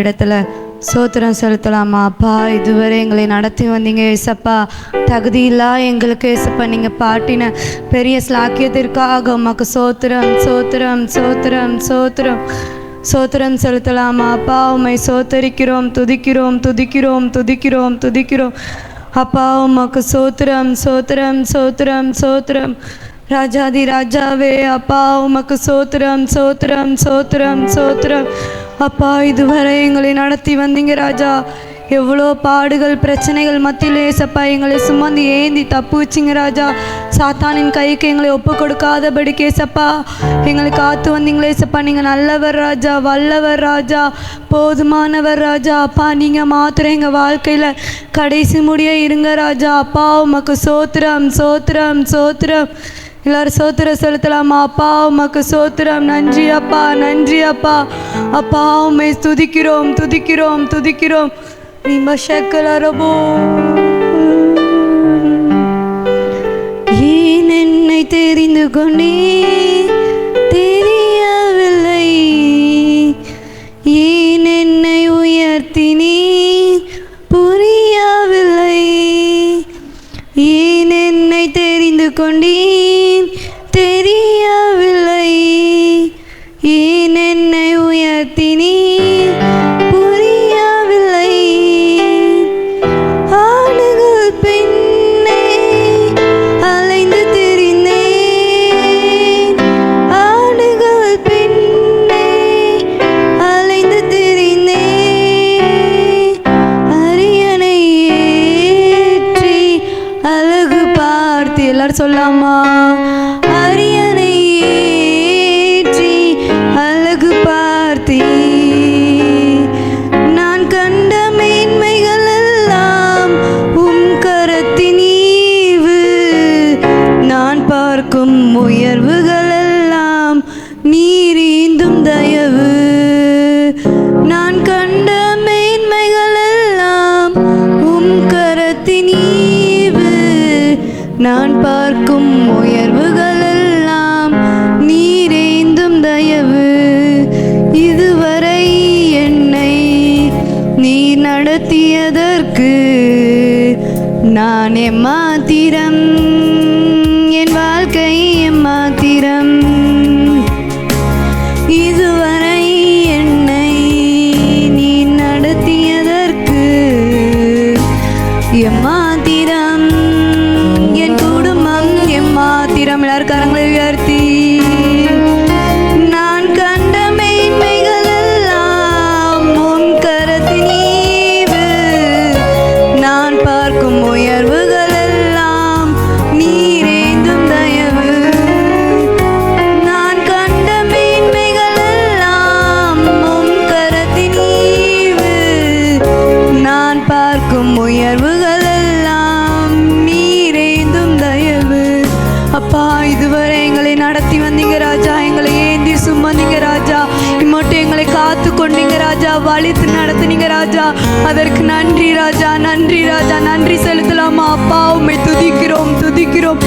உங்களிடத்துல சோத்திரம் செலுத்தலாமா? அப்பா, இதுவரை எங்களை நடத்தி வந்தீங்க ஏசப்பா. தகுதியில்லா எங்களுக்கு ஏசப்பா நீங்கள் பாட்டின பெரிய ஸ்லாக்கியத்திற்காக உமக்கு சோத்திரம் சோத்திரம் சோத்திரம் சோத்திரம் சோத்திரம் செலுத்தலாமா? அப்பா, உம்மை சோத்தரிக்கிறோம், துதிக்கிறோம் துதிக்கிறோம் துதிக்கிறோம் துதிக்கிறோம். அப்பா, உமக்கு சோத்திரம் சோத்திரம் சோத்திரம் சோத்திரம். ராஜாதி ராஜாவே அப்பா, உமக்கு சோத்திரம் சோத்திரம் சோத்திரம் சோத்திரம். அப்பா, இதுவரை எங்களை நடத்தி வந்தீங்க ராஜா. எவ்வளோ பாடுகள் பிரச்சனைகள் மத்தியிலே ஏசப்பா எங்களை சுமந்து ஏந்தி தப்பு வச்சிங்க ராஜா. சாத்தானின் கைக்கு எங்களை ஒப்பு கொடுக்காதபடிக்கு ஏசப்பா எங்களை காத்து வந்தீங்களே ஏசப்பா. நீங்கள் நல்லவர் ராஜா, வல்லவர் ராஜா, போதுமானவர் ராஜா. அப்பா, நீங்கள் மாத்திரம் எங்கள் வாழ்க்கையில் கடைசி முடிய இருங்க ராஜா. அப்பா, உமக்கு சோத்திரம் சோத்திரம் சோத்திரம். எல்லாரும் சோத்திரம் செலுத்தலாமா? அப்பா, உமக்கு சோத்திரம். நன்றி அப்பா, நன்றி அப்பா. அப்பா, உம்மை துதிக்கிறோம் துதிக்கிறோம் துதிக்கிறோம். ஏன் என்னை தெரிந்து கொண்டே தெரியவில்லை, ஏன் என்னை உயர்த்தினே புரியவில்லை, ஏன் என்னை தெரிந்து கொண்டேன் தெரியவில்லை, ஏன் என்னை உயர்த்தினே புரியவில்லை. ஆடுகள் பெண்ணை அலைந்து திரிந்தேன், ஆடுகள் பெண்ணை அலைந்து திரிந்தேன், அரியணை ஏற்றி அழகு பார்த்து. எல்லாரும் சொல்லாமா? அரியணை ஏற்றி அழகு பார்த்தி. நான் கண்ட மேன்மைகள் எல்லாம் உம் கரத்தின் ஈவு, நான் பார்க்கும் உயர்வுகள் எல்லாம் நீரீந்தும் தயவு. நான் கண்ட மேன்மைகள் எல்லாம் உம் கரத்தின் ஈவு, நான் பார்க்கும் உயர்வுகள் எல்லாம் நீரேந்தும் தயவு. இதுவரை என்னை நீர் நடத்தியதற்கு நான் எம்மாத்திரம், என் வாழ்க்கை எம்மாத்திரம். இதுவரை என்னை நீர் நடத்தியதற்கு எம்மாத்திரம், என் குடும்பம் எம்மாத்திரம். எல்லாரும் கரங்களை உயர்த்தி. நான் கண்ட மேன்மைகள் எல்லாம் உம் கரத்தின் ஈவு, நான் பார்க்கும் உயர்வுகள் எல்லாம் நீரேந்தும் தயவு. நான் கண்ட மேன்மைகள் எல்லாம் உம் கரத்தின் ஈவு, நான் பார்க்கும் உயர்வுகள் எல்லாம் நீரேந்தும் தயவு. அப்பா, இதுவரை எங்களை நடத்தி வந்தீங்க ராஜா, எங்களை ஏந்தி சுமந்தீங்க ராஜா, இம்மட்டும் எங்களை காத்து கொண்டீங்க ராஜா, வலித்து நடத்துனீங்க ராஜா. அதற்கு நன்றி ராஜா, நன்றி ராஜா, நன்றி செலுத்தலாமா? அப்பா, உம்மை துதிக்கிறோம் துதிக்கிறோம்.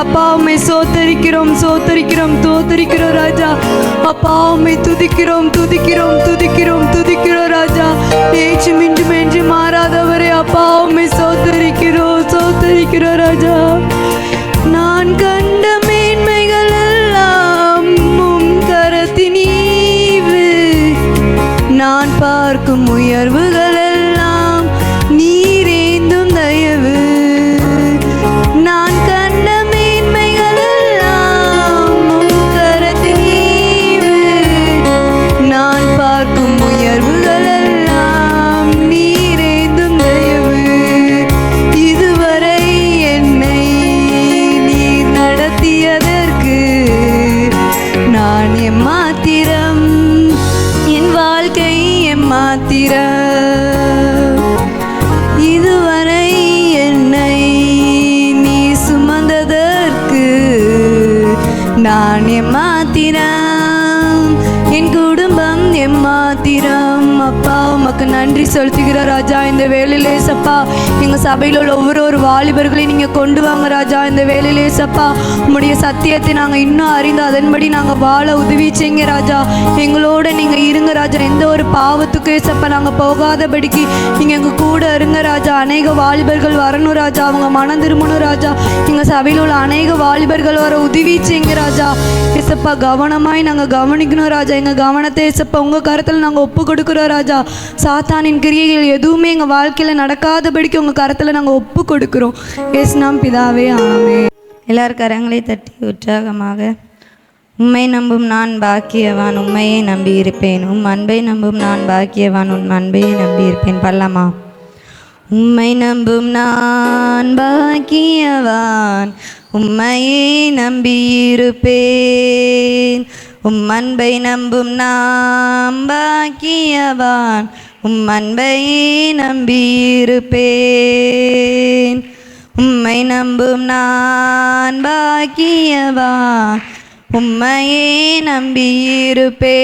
அப்பா, உம்மை சோத்தரிக்கிறோம் சோத்தரிக்கிறோம் தோத்தரிக்கிறோம் ராஜா. அப்பா, உம்மை துதிக்கிறோம் துதிக்கிறோம் துதிக்கிறோம் துதிக்கிறோம் ராஜா. ஏற்றும் இன்றும் என்று மாறாதவரே அப்பா, உம்மை சோத்தரிக்கிறோம் சோத்தரிக்கிறோம் ராஜா. நான் கண்ட மேன்மைகள் எல்லாம் உம் கரத்தின் ஈவு, நான் பார்க்கும் உயர்வுகள் எல்லாம் நீரேந்தும் தயவு. நான் கண்ட மேன்மைகள் எல்லாம் உம் கரத்தின் ஈவு, நான் பார்க்கும் உயர்வுகள் எல்லாம் நீரேந்தும் நன்றி செலுத்துகிறோம் ராஜா. இந்த வேலையிலே சப்பா எங்கள் சபையில் உள்ள ஒவ்வொரு வாலிபர்களையும் நீங்கள் கொண்டு வாங்க ராஜா. இந்த வேலையிலே சப்பா உம்முடைய சத்தியத்தை நாங்கள் இன்னும் அறிந்து அதன்படி நாங்கள் வாழ உதவி செய்யுங்க ராஜா. எங்களோட நீங்கள் இருங்க ராஜா. எந்த ஒரு பாவத்துக்கு சப்பா நாங்கள் போகாதபடிக்கு நீங்கள் எங்கள் கூட இருங்க ராஜா. அநேக வாலிபர்கள் வரணும் ராஜா, அவங்க மனம் திரும்பணும் ராஜா. எங்கள் சபையில் உள்ள அநேக வாலிபர்கள் வர உதவி செய்யுங்க ராஜா. ஏசப்பா கவனமாய் நாங்கள் கவனிக்கணும் ராஜா. எங்கள் கவனத்தை ஏசப்பா உங்கள் கருத்தில் நாங்கள் ஒப்பு கொடுக்குறோம் ராஜா. சாத்தானின் கிரியைகள் எதுவுமே எங்கள் வாழ்க்கையில் நடக்காதபடிக்கு உங்கள் கருத்தில் நாங்கள் ஒப்பு கொடுக்குறோம். ஏசுநாம் பிதாவே ஆமென். எல்லார் கரங்களை தட்டி உற்சாகமாக உம்மை நம்பும் நான் பாக்கியவான், உம்மையே நம்பியிருப்பேன். உம் அன்பை நம்பும் நான் பாக்கியவான், உன் அன்பையே நம்பியிருப்பேன். பல்லமா. உம்மை நம்பும் நான் பாக்கியவான், உம்மையே நம்பியிருப்பேன். உம் அன்பை நம்பும் நான் பாக்கியவான், உம் அன்பையே நம்பியிருப்பேன். உம்மை நம்பும் நான் பாக்கியவான், உம்மையே நம்பியிருப்பேன்.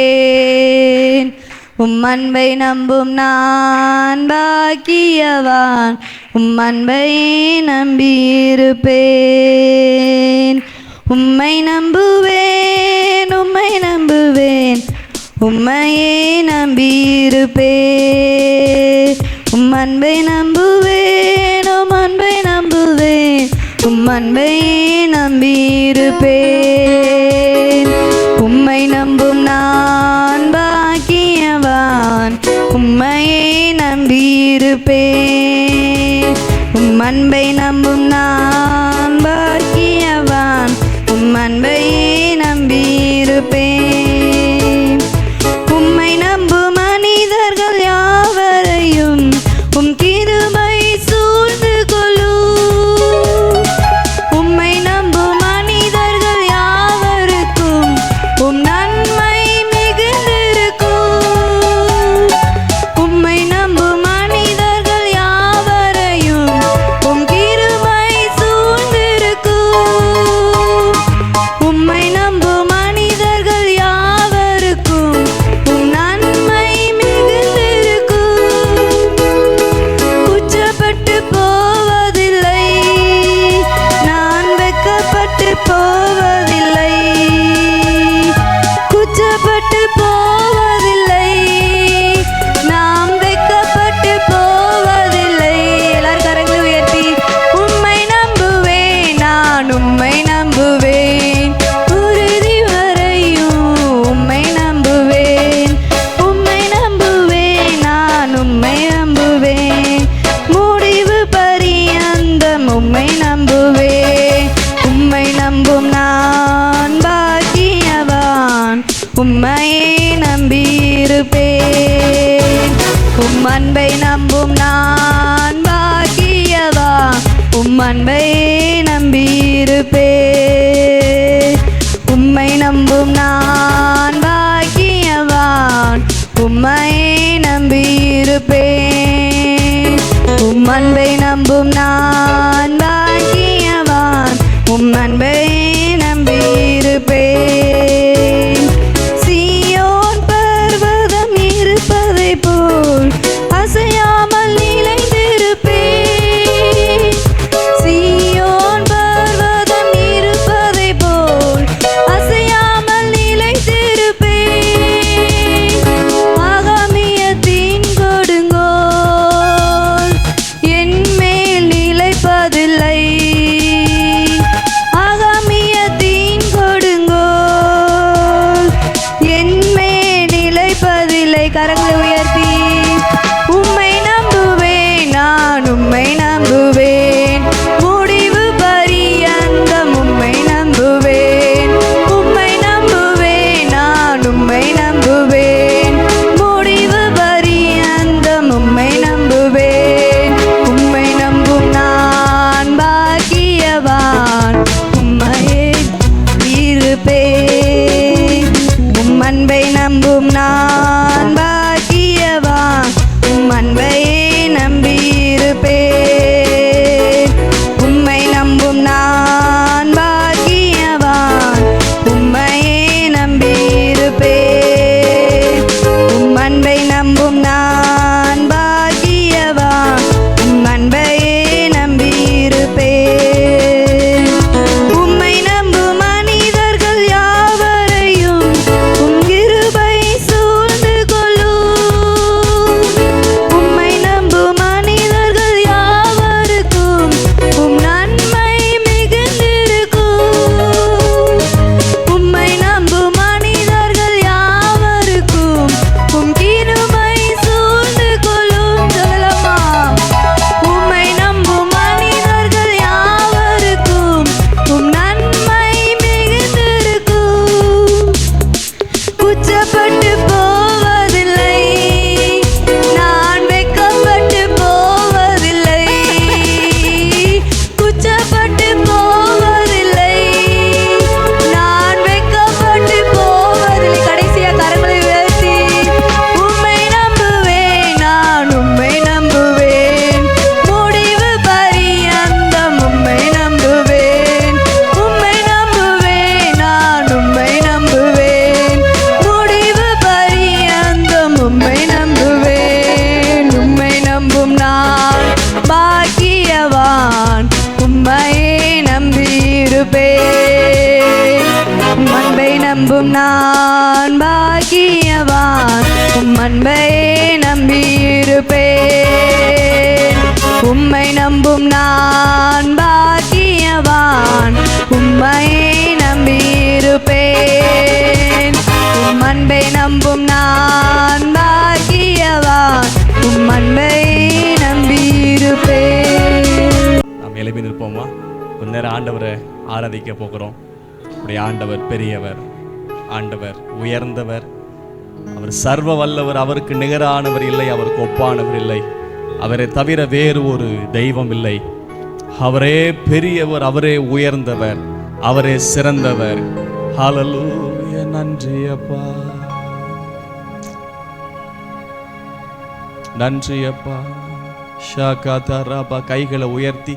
உம் அன்பை நம்பும் நான் பாக்கியவான், உம் அன்பையே நம்பியிருப்பேன். உம்மை நம்புவேன், உம்மை நம்புவேன், உம்மையே நம்பியிருப்பேன். உம் அன்பை நம்புவேன், உம் அன்பை நம்புவேன், உம் அன்பையே நம்பியிருப்பேன். உம்மை நம்பும் நான் பாக்கியவான், உம்மையே நம்பியிருப்பேன். உம் அன்பை நம்பும் நான் பாக்கியவான், உம் அன்பையே நம்பியிருப்பேன். உம்மை நம்பும் மனிதர்கள் யாவரையும் உம் கிருபை சூழ்ந்து கொள்ளும். உம்மை நம்பும் மனிதர்கள் யாவருக்கும் உம் நன்மை மிகுந்திருக்கும். உம்மை நம்பும் மனிதர்கள் யாவரையும் உம் கிருபை சூழ்ந்திருக்கும். உம்மை நம்பும் மனிதர்கள் யாவருக்கும் உம் நன்மை மிகுந்திருக்கும். குற்றப்பட்டு போவதில்லை, நான் வெட்கப்பட்டு போவதில்லை. குற்றப்பட்டு போவதில்லை, நாம் வெட்கப்பட்டு போவதில்லை. எல்லாரும் கரங்களை உயர்த்தி உம்மை நம்புவேன், நான் உம்மை நம்புவேன். உறுதி வரையும் உம்மை நம்புவேன், உம்மை நம்புவேன், நான் உம்மை நம்புவேன். முடிவு பரியந்தம் உம்மை நம்புவேன். உம்மை நம்பும் நான் பாக்கியவான், உம்மையே நம்பியிருப்பேன். உம் அன்பை நம்பும் நான் பாக்கியவான், உம் அன்பையே நம்பியிருப்பேன். உம்மை நம்பும் நான் பாக்கியவான், உம்மையே நம்பியிருப்பேன். உம் அன்பை நம்பும் நான் பாக்கியவான், உம் அன்பையே நம்பியிருப்பேன். சீயோன் பர்வதம் இருப்பதை போல் அசையாமல் நிலைத்திருப்பேன். சீயோன் பர்வதம் இருப்பதை போல் அசையாமல் நிலைத்திருப்பேன். ஆகாமியத்தின் கொடுங்கோல் என் மேல் நிலைப்பதில்லை. ஆகாமியத்தின் கொடுங்கோல் நம்பும் நான் பாக்கியவான், உம் அன்பையே நம்பியிருப்பேன். உம்மை நம்பும் நான் பாக்கியவான், உம்மையே நம்பியிருப்பேன். உம் அன்பை நம்பும் நான் பாக்கியவான், உம் அன்பை நம்பியிருப்பேன். நாம் எழுப்பி நிற்போமா? கொஞ்ச நேரம் ஆண்டவரை ஆராதிக்க போகிறோம். அப்படி ஆண்டவர் பெரியவர், ஆண்டவர் உயர்ந்தவர், அவர் சர்வ வல்லவர், அவருக்கு நிகரானவர் இல்லை, அவருக்கு ஒப்பானவர் இல்லை, அவரை தவிர வேறு ஒரு தெய்வம் இல்லை. அவரே பெரியவர், அவரே உயர்ந்தவர், அவரே சிறந்தவர். ஹல்லேலூயா. நன்றி அப்பா, நன்றி அப்பா. ஷாகாதாராபா. கைகளை உயர்த்தி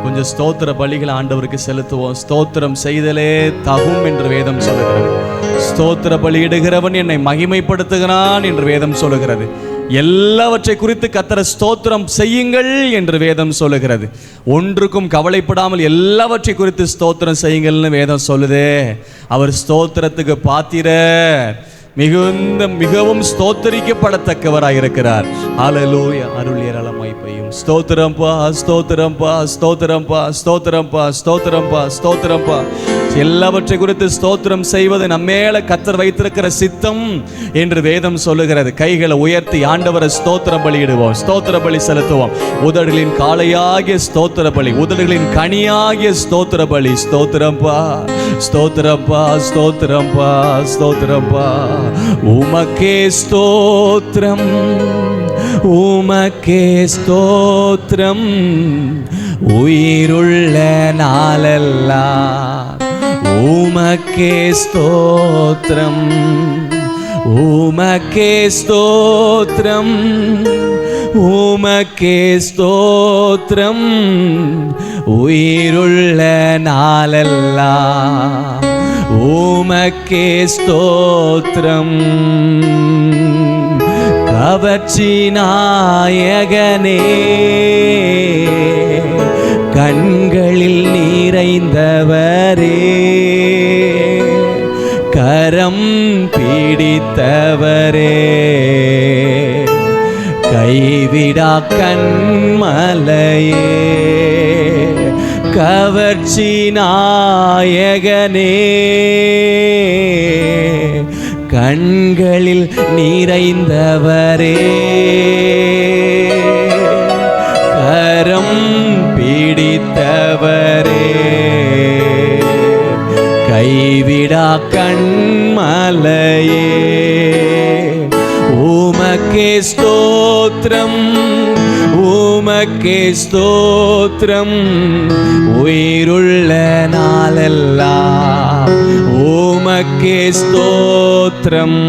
கொஞ்சம் ஸ்தோத்திர பலிகளை ஆண்டவருக்கு செலுத்துவோம். ஸ்தோத்திரம் செய்தலே தகும் என்று வேதம் சொல்லுகிறது. ஸ்தோத்திர பலியிடுகிறவன் என்னை மகிமைப்படுத்துகிறான் என்று வேதம் சொல்லுகிறது. எல்லாவற்றை குறித்து கர்த்தரை ஸ்தோத்திரம் செய்யுங்கள் என்று வேதம் சொல்லுகிறது. ஒன்றுக்கும் கவலைப்படாமல் எல்லாவற்றை குறித்து ஸ்தோத்திரம் செய்யுங்கள்னு வேதம் சொல்லுதே. அவர் ஸ்தோத்திரத்துக்கு பாத்திரர், மிகவும் ஸ்தோத்தரிக்கப்படத்தக்கவராய் இருக்கிறார். ஹல்லேலூயா. அருள் ஏராளமாய் பெய்யும். ஸ்தோத்திரம்பா, ஸ்தோத்திரம்பா, ஸ்தோத்திரம்பா, ஸ்தோத்திரம்பா, ஸ்தோத்திரம்பா, ஸ்தோத்திரம்பா. எல்லாவற்றை குறித்து ஸ்தோத்திரம் செய்வது நம்மேல கர்த்தர் வைத்திருக்கிற சித்தம் என்று வேதம் சொல்லுகிறது. கைகளை உயர்த்தி ஆண்டவரை ஸ்தோத்திர பலியிடுவோம், ஸ்தோத்திர பலி செலுத்துவோம். உதடுகளின் காளையாகிய ஸ்தோத்திர பலி, உதடுகளின் கனியாகிய ஸ்தோத்திர பலி. ஸ்தோத்திரம்பா, ஸ்தோத்திரம்பா, ஸ்தோத்திரம்பா, ஸ்தோத்திரம்பா. உமக்கே ஸ்தோத்திரம், உமக்கே ஸ்தோத்திரம், உயிருள்ள நாளெல்லாம் உமக்கே ஸ்தோத்திரம், உமக்கே ஸ்தோத்திரம், உமக்கே ஸ்தோத்திரம், உயிருள்ள நாளெல்லாம் உமக்கே ஸ்தோத்திரம். கவர்ச்சி நாயகனே, கண்களில் நிறைந்தவரே, கரம் பிடித்தவரே, கைவிடா கண்மலையே, கவர்ச்சி நாயகனே, கண்களில் நிறைந்தவரே, கரம் பிடித்தவரே, கைவிடா கண்மலையே, உமக்கே ஸ்தோத்திரம், உமக்கே ஸ்தோத்திரம், உயிருள்ள நாளெல்லாம் உமக்கே ஸ்தோத்திரம்,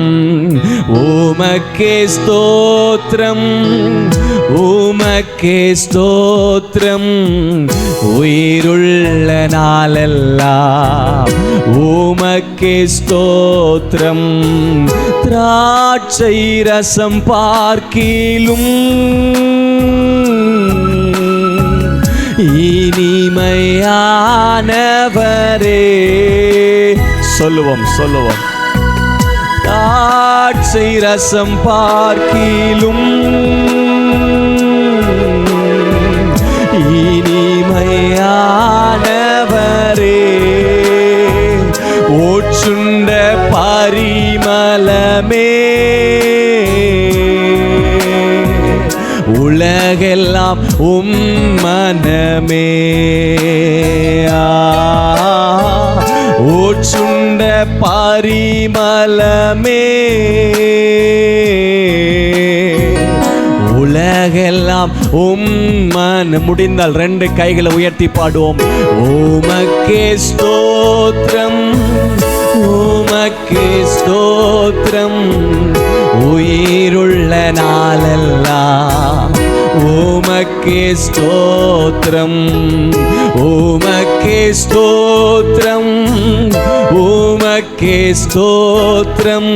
உமக்கே ஸ்தோத்திரம், உமக்கே ஸ்தோத்திரம், உயிருள்ள நாளெல்லாம் உமக்கே ஸ்தோத்திரம். திராட்சை ரசம் பார்க்கிலும் இனிமையானவரே, சொல்லுவோம் சொல்லுவோம். திராட்சை ரசம் பார்க்கிலும் இனிமையானவரே, ஓச்சுண்ட பரிமளமே, உலகெல்லாம் மனமே, ஓச்சுண்ட பரிமளமே, உலகெல்லாம் மன. முடிந்தால் 2 கைகளை உயர்த்தி பாடுவோம். உமக்கே ஸ்தோத்திரம், உமக்கே ஸ்தோத்திரம், உயிருள்ள நாளெல்லாம் உமக்கே ஸ்தோத்திரம், உமக்கே ஸ்தோத்திரம், உமக்கே ஸ்தோத்திரம்,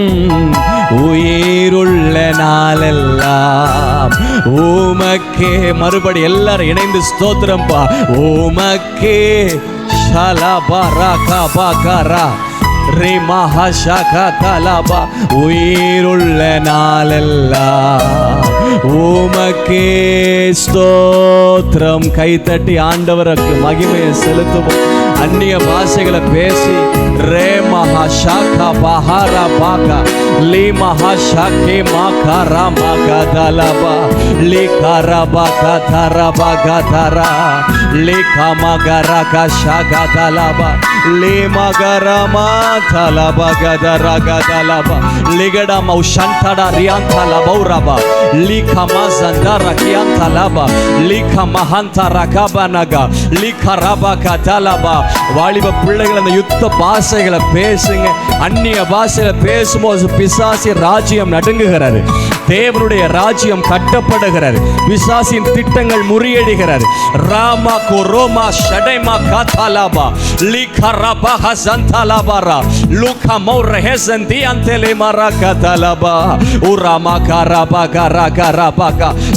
உயிருள்ள நாளெல்லாம் உமக்கே. மறுபடி எல்லாரும் இணைந்து ஸ்தோத்திரம் பா. உமக்கே ஷலபரகபகரா ரே மஹாஷகா தலபா. உயிருள்ள நாளெல்லாம் உமக்கே ஸ்தோத்திரம். கைத்தட்டி ஆண்டவருக்கு மகிமையை செலுத்துவோம். அந்நிய பாஷைகளை பேசி ரே மஹாஷாகா பஹாரா பாகா லி மஹாஷாகே மாகாரா மகதலபா லி கரபா கதரபா கதரா லி கமகரா கஷாகா தலபா லி மகரமா தலபா கதரா கதலபா லிகடா மௌஷந்தடா ரியாந்தல பௌரபா லி கமசந்தரா கியாந்தலபா லி கமஹந்தரா கபனகா லி கரபா கதலபா. வாலிப பிள்ளைகள் அந்த யுத்த பாஷைகளை பேசுங்க. அந்நிய பாஷையில பேசும்போது பிசாசி ராஜ்யம் நடுங்குகிறது. தேவனுடைய ராஜ்யம் கட்டப்படுகிறது. பிசாசின் திட்டங்கள் முறியடிகிறது. ராமா கோரோமா ஷடைமா காதாலாபா லிகரபா ஹசந்தலாபாரா லுகா மௌரஹசந்தி அந்தலே மரா காதாலாபா உராமா கரபா கரா கரபா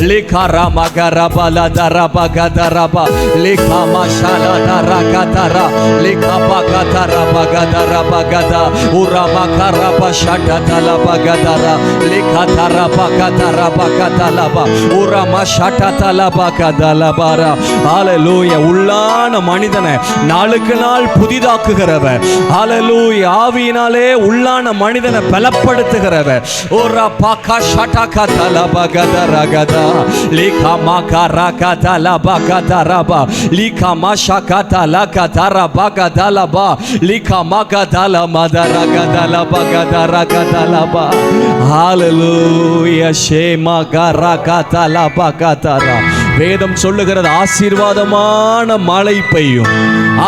லிகரமா கரபா லதரபா கதரபா லிகமா ஷாலா தரா கதரா லிகபா கதரபா கதரபா கதா உராமா கரபா ஷடதலபா கதரா லிகதரபா கதரபா கதலபா உராமா ஷடதலபா கதலபாரா. ஹல்லேலூயா. உள்ளான மனிதனை நாளுக்கு நாள் புதிதாக்குகிறவர். ஹல்லேலூயா. ஆவியினாலே உள்ளான மனிதனை பலப்படுத்துகிறவர். ஓரா பாகா ஷடகா தலபா கதரா கதா லிகமா கரா கதலபா கதரபா லிகமா ஷகதல கதரபா கதலபா லிகமா கதல மதரா கதலபா கதரா கதலபா. ஹல்லேலூயா. ஷேமா கரா கதலபா கதரா. வேதம் சொல்லுகிறது ஆசீர்வாதமான மழை பெய்யும்.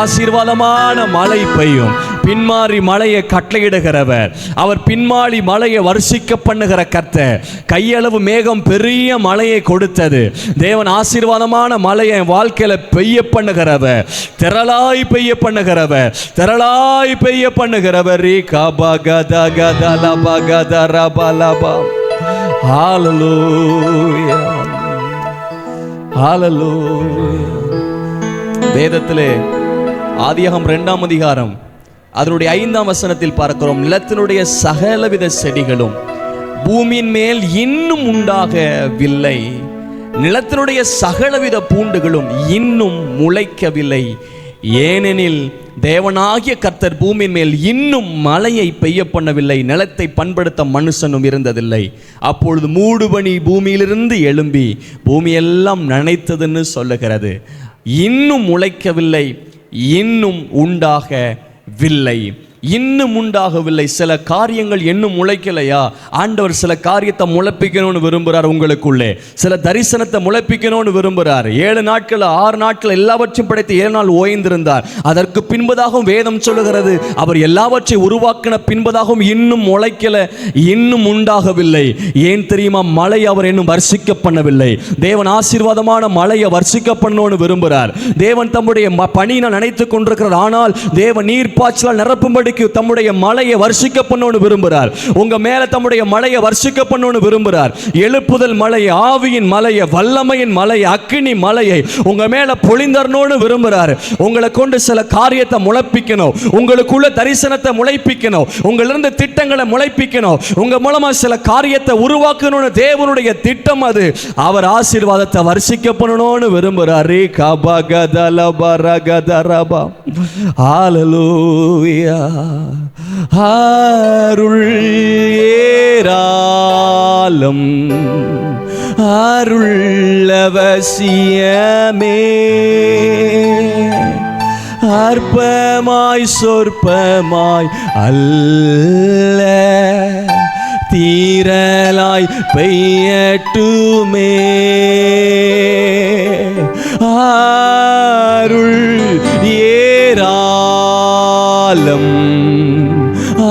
ஆசீர்வாதமான மழை பெய்யும். பின்மாறி மழையை கட்டளையிடுகிறவர். அவர் பின்மாறி மழையை வர்ஷிக்க பண்ணுகிற கர்த்தர். கையளவு மேகம் பெரிய மழையை கொடுத்தது. தேவன் ஆசீர்வாதமான மழையை வாழ்க்கையில பெய்ய பண்ணுகிறவர். திரளாய் பெய்ய பண்ணுகிறவர். திரளாய் பெய்ய பண்ணுகிறவர். ஹல்லேலூயா. ஹல்லேலூயா. வேதத்திலே ஆதியாகமம் 2ஆம் அதிகாரம் அதனுடைய 5ஆம் வசனத்தில் பார்க்கிறோம். நிலத்தினுடைய சகலவித செடிகளும் பூமியின் மேல் இன்னும் உண்டாகவில்லை. நிலத்தினுடைய சகலவித பூண்டுகளும் இன்னும் முளைக்கவில்லை. ஏனெனில் தேவனாகிய கர்த்தர் பூமியின் மேல் இன்னும் மழையை பெய்ய பண்ணவில்லை. நிலத்தை பண்படுத்த மனுஷனும் இருந்ததில்லை. அப்பொழுது மூடுபனி பூமியிலிருந்து எழும்பி பூமியெல்லாம் நனைத்ததுன்னு சொல்லுகிறது. இன்னும் முளைக்கவில்லை, இன்னும் உண்டாகவில்லை, இன்னும் உண்டாகவில்லை. சில காரியங்கள் இன்னும் முளைக்கலையா? ஆண்டவர் சில காரியத்தை முளைப்பிக்கணும்னு விரும்புகிறார். உங்களுக்குள்ளே சில தரிசனத்தை முளைப்பிக்கணும்னு விரும்புகிறார். 7 நாட்கள் 6 நாட்கள் எல்லாவற்றையும் படைத்து 7 நாள் ஓய்ந்திருந்தார். அதற்கு பின்பதாகவும் வேதம் சொல்லுகிறது அவர் எல்லாவற்றையும் உருவாக்கின பின்பதாகவும் இன்னும் முளைக்கல, இன்னும் உண்டாகவில்லை. ஏன் தெரியுமா? மழை அவர் இன்னும் வர்ஷிக்க பண்ணவில்லை. தேவன் ஆசீர்வாதமான மழையை வர்ஷிக்க பண்ணணும்னு விரும்புகிறார். தேவன் தம்முடைய பணியினால் நினைத்துக் கொண்டிருக்கிறார். ஆனால் தேவன் நீர் பாய்ச்சலால் நிரப்பும்படி தம்முடைய மலையை வர்ஷிக்க பண்ணணும்னு விரும்புகிறார். உங்க மேல தம்முடைய மலையை வர்ஷிக்க பண்ணணும்னு விரும்புகிறார். எழுப்புதல் மலையை, ஆவியின் மலையை, வல்லமையின் மலையை, அக்கினி மலையை உங்க மேல பொழிந்தரணும்னு விரும்புகிறார். உங்களை கொண்டு சில காரியத்தை முளைப்பிக்கணும். உங்களுக்குள்ள தரிசனத்தை முளைப்பிக்கணும். உங்களிருந்து திட்டங்களை முளைப்பிக்கணும். உங்க மூலமா சில காரியத்தை உருவாக்கணும்னு தேவனுடைய திட்டம் அது. அவர் ஆசீர்வாதத்தை வர்ஷிக்க பண்ணணும்னு விரும்புகிறார். ஹல்லேலூயா. அருள் ஏராளம், அருள் அவசியமே, அற்பமாய் சொற்பமாய் அல்ல, தீரலாய் பெய்யட்டுமே. அருள் ஏராளம்,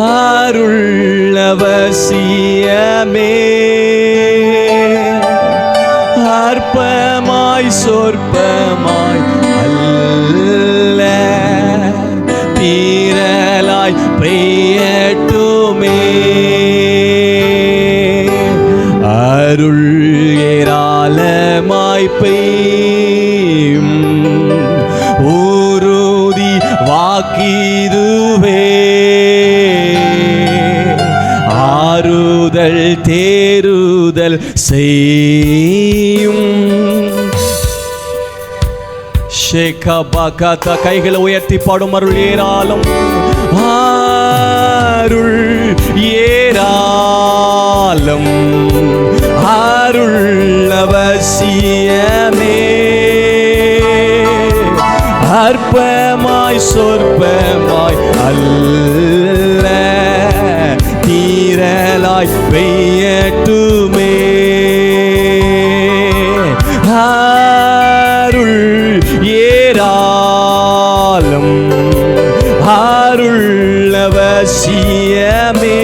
அருள் அவசியமே, அற்பமாய் சொற்பமாய் அல்ல, தீரலாய் பெய்யட்டுமே. அருள் ஏராளமாய் பெய்யும் உறுதி வாக்கிதுவே. செய்யும். ஷேகபகத கைகளை உயர்த்தி பாடும். அருள் ஏராளம், அருள் ஏராளம், அருள் அவசியமே, அற்பமாய் சொற்பமாய் அல்ல, தீரலாய் பெய்யட்டுமே. அருள் ஏராளம், அருள் அவசியமே,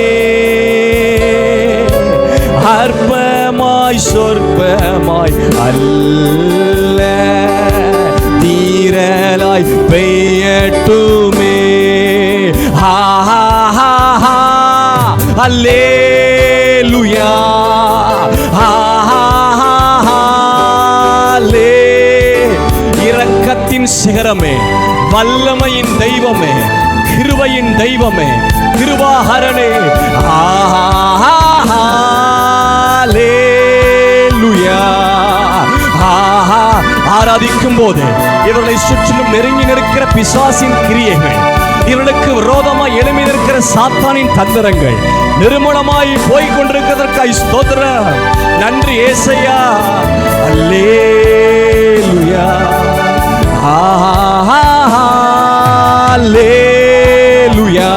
அற்பமாய் சொற்பமாய் அல்ல, தீரலாய் பெய்யட்டுமே. ஹா ஹா ஹா ஹா அல்லேலூயா, ஹா ஹா ஹா ஹல்லே. இரக்கத்தின் சிகரமே, வல்லமையின் தெய்வமே, கிருபையின் தெய்வமே, கிருபாஹரனே, ஹா ஹா ஹா ஹல்லேலூயா. ஆராதிக்கும் போது இவர்களை சுற்றிலும் நெருங்கி நிற்கிற பிசாசின் கிரியைகள், இவர்களுக்கு விரோதமாய் எழும்பி நிற்கிற சாத்தானின் தந்திரங்கள் நிர்மூலமாய் போய் கொண்டிருக்கிறதற்காய் ஸ்தோத்திரம். நன்றி ஏசையா. அல்லேலூயா, அல்லேலூயா,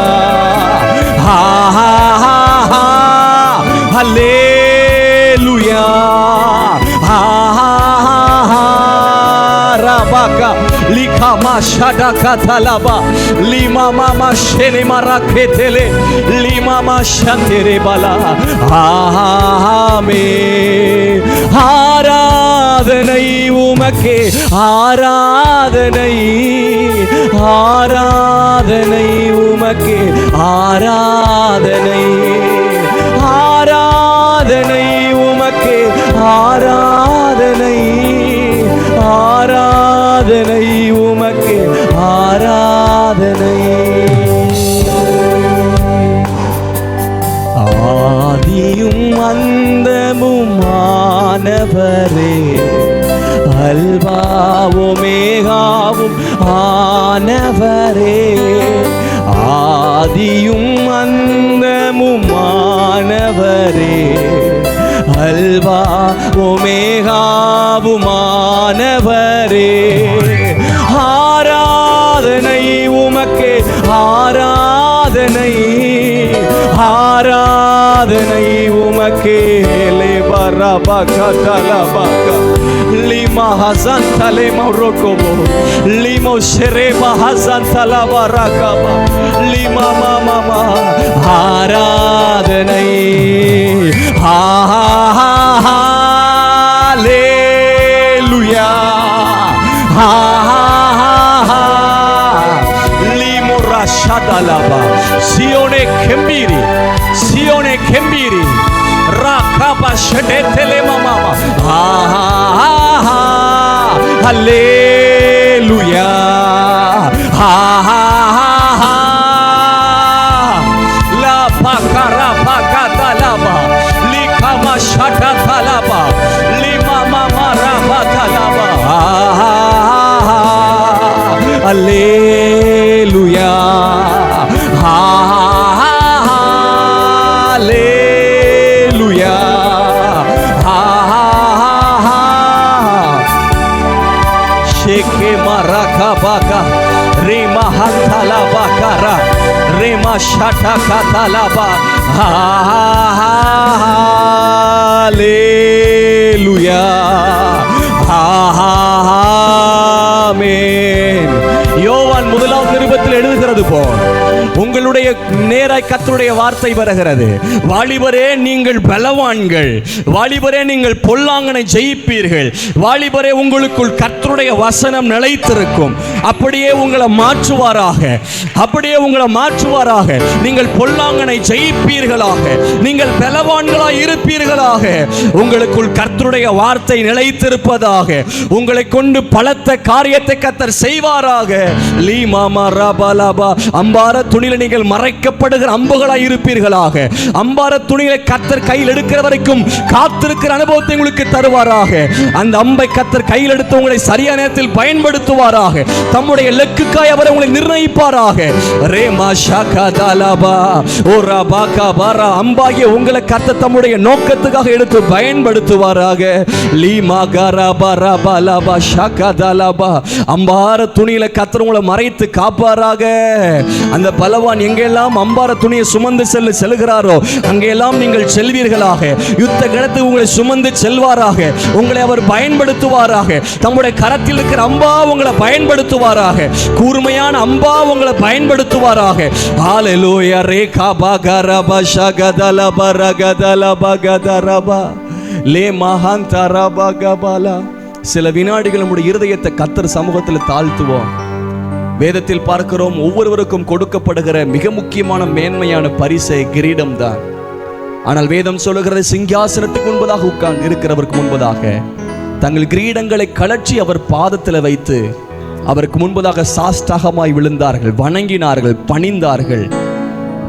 அல்லேலூயா. Lika mashada katalaba, lima mama shene maraketele, lima mashantere bala. Amen. ஆராதனை உமக்கே, ஆராதனை, ஆராதனை உமக்கே, ஆராதனை, ஆராதனை உமக்கே, ஆராதனை, ஆராதனை உமக்கே, ஆராதனை. ஆதியும் அந்தமுமானவரே, அல்பாவும் மேகாவும் ஆனவரே, ஆதியும் அந்தமுமானவரே, அல்வா ஒமேகாவுமானவரே, ஆராதனை உமக்கே, ஆராதனை, ஆராதனை உமக்கே. Lima Hazan Talema Rokobo, Limo Shereba Hazan Talaba Rakaba, Lima Mama Haradanai, Hallelujah, Limo Rashadalaba, Sione Kembiri, Sione Kembiri, Rakaba Shedetele Mama, Hallelujah, La Pakara Pakatalaba, Likama Shatatalaba, Lima Mama Rabatalaba, Hallelujah, Sheke maraka baka, rema hantala bakara, rema shata katalaba. Hallelujah, Amen. யோவான் முதலாவது நிருபத்தில் எழுதுகிறது போல் உங்களுடைய நேராய் கர்த்தருடைய வார்த்தை வருகிறது. வாலிபரே நீங்கள் பலவான்கள், வாலிபரே நீங்கள் பொல்லாங்கனை ஜெயிப்பீர்கள், வாலிபரே உங்களுக்குள் கர்த்தருடைய வசனம் நிலைத்திருக்கும். அப்படியே உங்களை மாற்றுவாராக, அப்படியே உங்களை மாற்றுவாராக. நீங்கள் பொல்லாங்கனை ஜெயிப்பீர்களாக, நீங்கள் பலவான்களாய் இருப்பீர்களாக. உங்களுக்குள் கர்த்தருடைய வார்த்தை நிலைத்திருப்பதாக. உங்களை கொண்டு பலத்த காரியத்தை கர்த்தர் செய்வாராக. லீ மாமா ரபலபா. அம்பார துணியில நீங்கள் மறைக்கப்படுகிற அம்புகளாய் இருப்பீர்களாக. அம்பார துணியில கர்த்தர் கையில் எடுக்கிற வரைக்கும் காத்திருக்கிற அனுபவத்தை உங்களுக்கு தருவாராக. அந்த அம்பை கர்த்தர் கையில் எடுத்து உங்களை சரியான நேரத்தில் பயன்படுத்துவாராக. தம்முடைய லக்குக்காய் அவர் உங்களை நிர்ணயிப்பாராக. ரேமா ஷாகா தலபா ஓரா பாகா பாரா. அம்பாகிய உங்களை கர்த்தர் தம்முடைய நோக்கத்துக்காக எடுத்து பயன்படுத்துவாராக. லீமா காரா பாரா பாலபா ஷாகா தலபா. அம்பார துணியில கர்த்தர் உங்களை மறைத்து காப்பாராக. அந்த பலவான் எங்கெல்லாம் அம்பார துணியை சுமந்து செல்கிறாரோ அங்கெல்லாம் நீங்கள் செல்வீர்களாக. யுத்த கடத்துக்கு உங்களை சுமந்து செல்வாராக. உங்களை அவர் பயன்படுத்துவாராக. தம்முடைய கரத்தில் இருக்கிற அம்பா உங்களை பயன்படுத்துவாராக. கூர்மையான அம்பா உங்களை பயன்படுத்துவாராக. ஹalleluya. ரேகா பகரபா ஷகதலபா ரகதலபா கதரபா லே மஹந்தரபா கபலா. சில வினாடிகள் நம்முடைய இருதயத்தை கர்த்தர் சமூகத்தில் தாழ்த்துவோம். வேதத்தில் பார்க்கிறோம், ஒவ்வொருவருக்கும் கொடுக்கப்படுகிற மிக முக்கியமான மேன்மையான பரிசை கிரீடம் தான். ஆனால் வேதம் சொல்லுகிறது, சிங்காசனத்துக்கு முன்பதாக உட்கார்ந்து இருக்கிறவருக்கு முன்பதாக தங்கள் கிரீடங்களை கழற்றி அவர் பாதத்தில் வைத்து அவருக்கு முன்பதாக சாஷ்டாகமாய் விழுந்தார்கள், வணங்கினார்கள், பணிந்தார்கள்.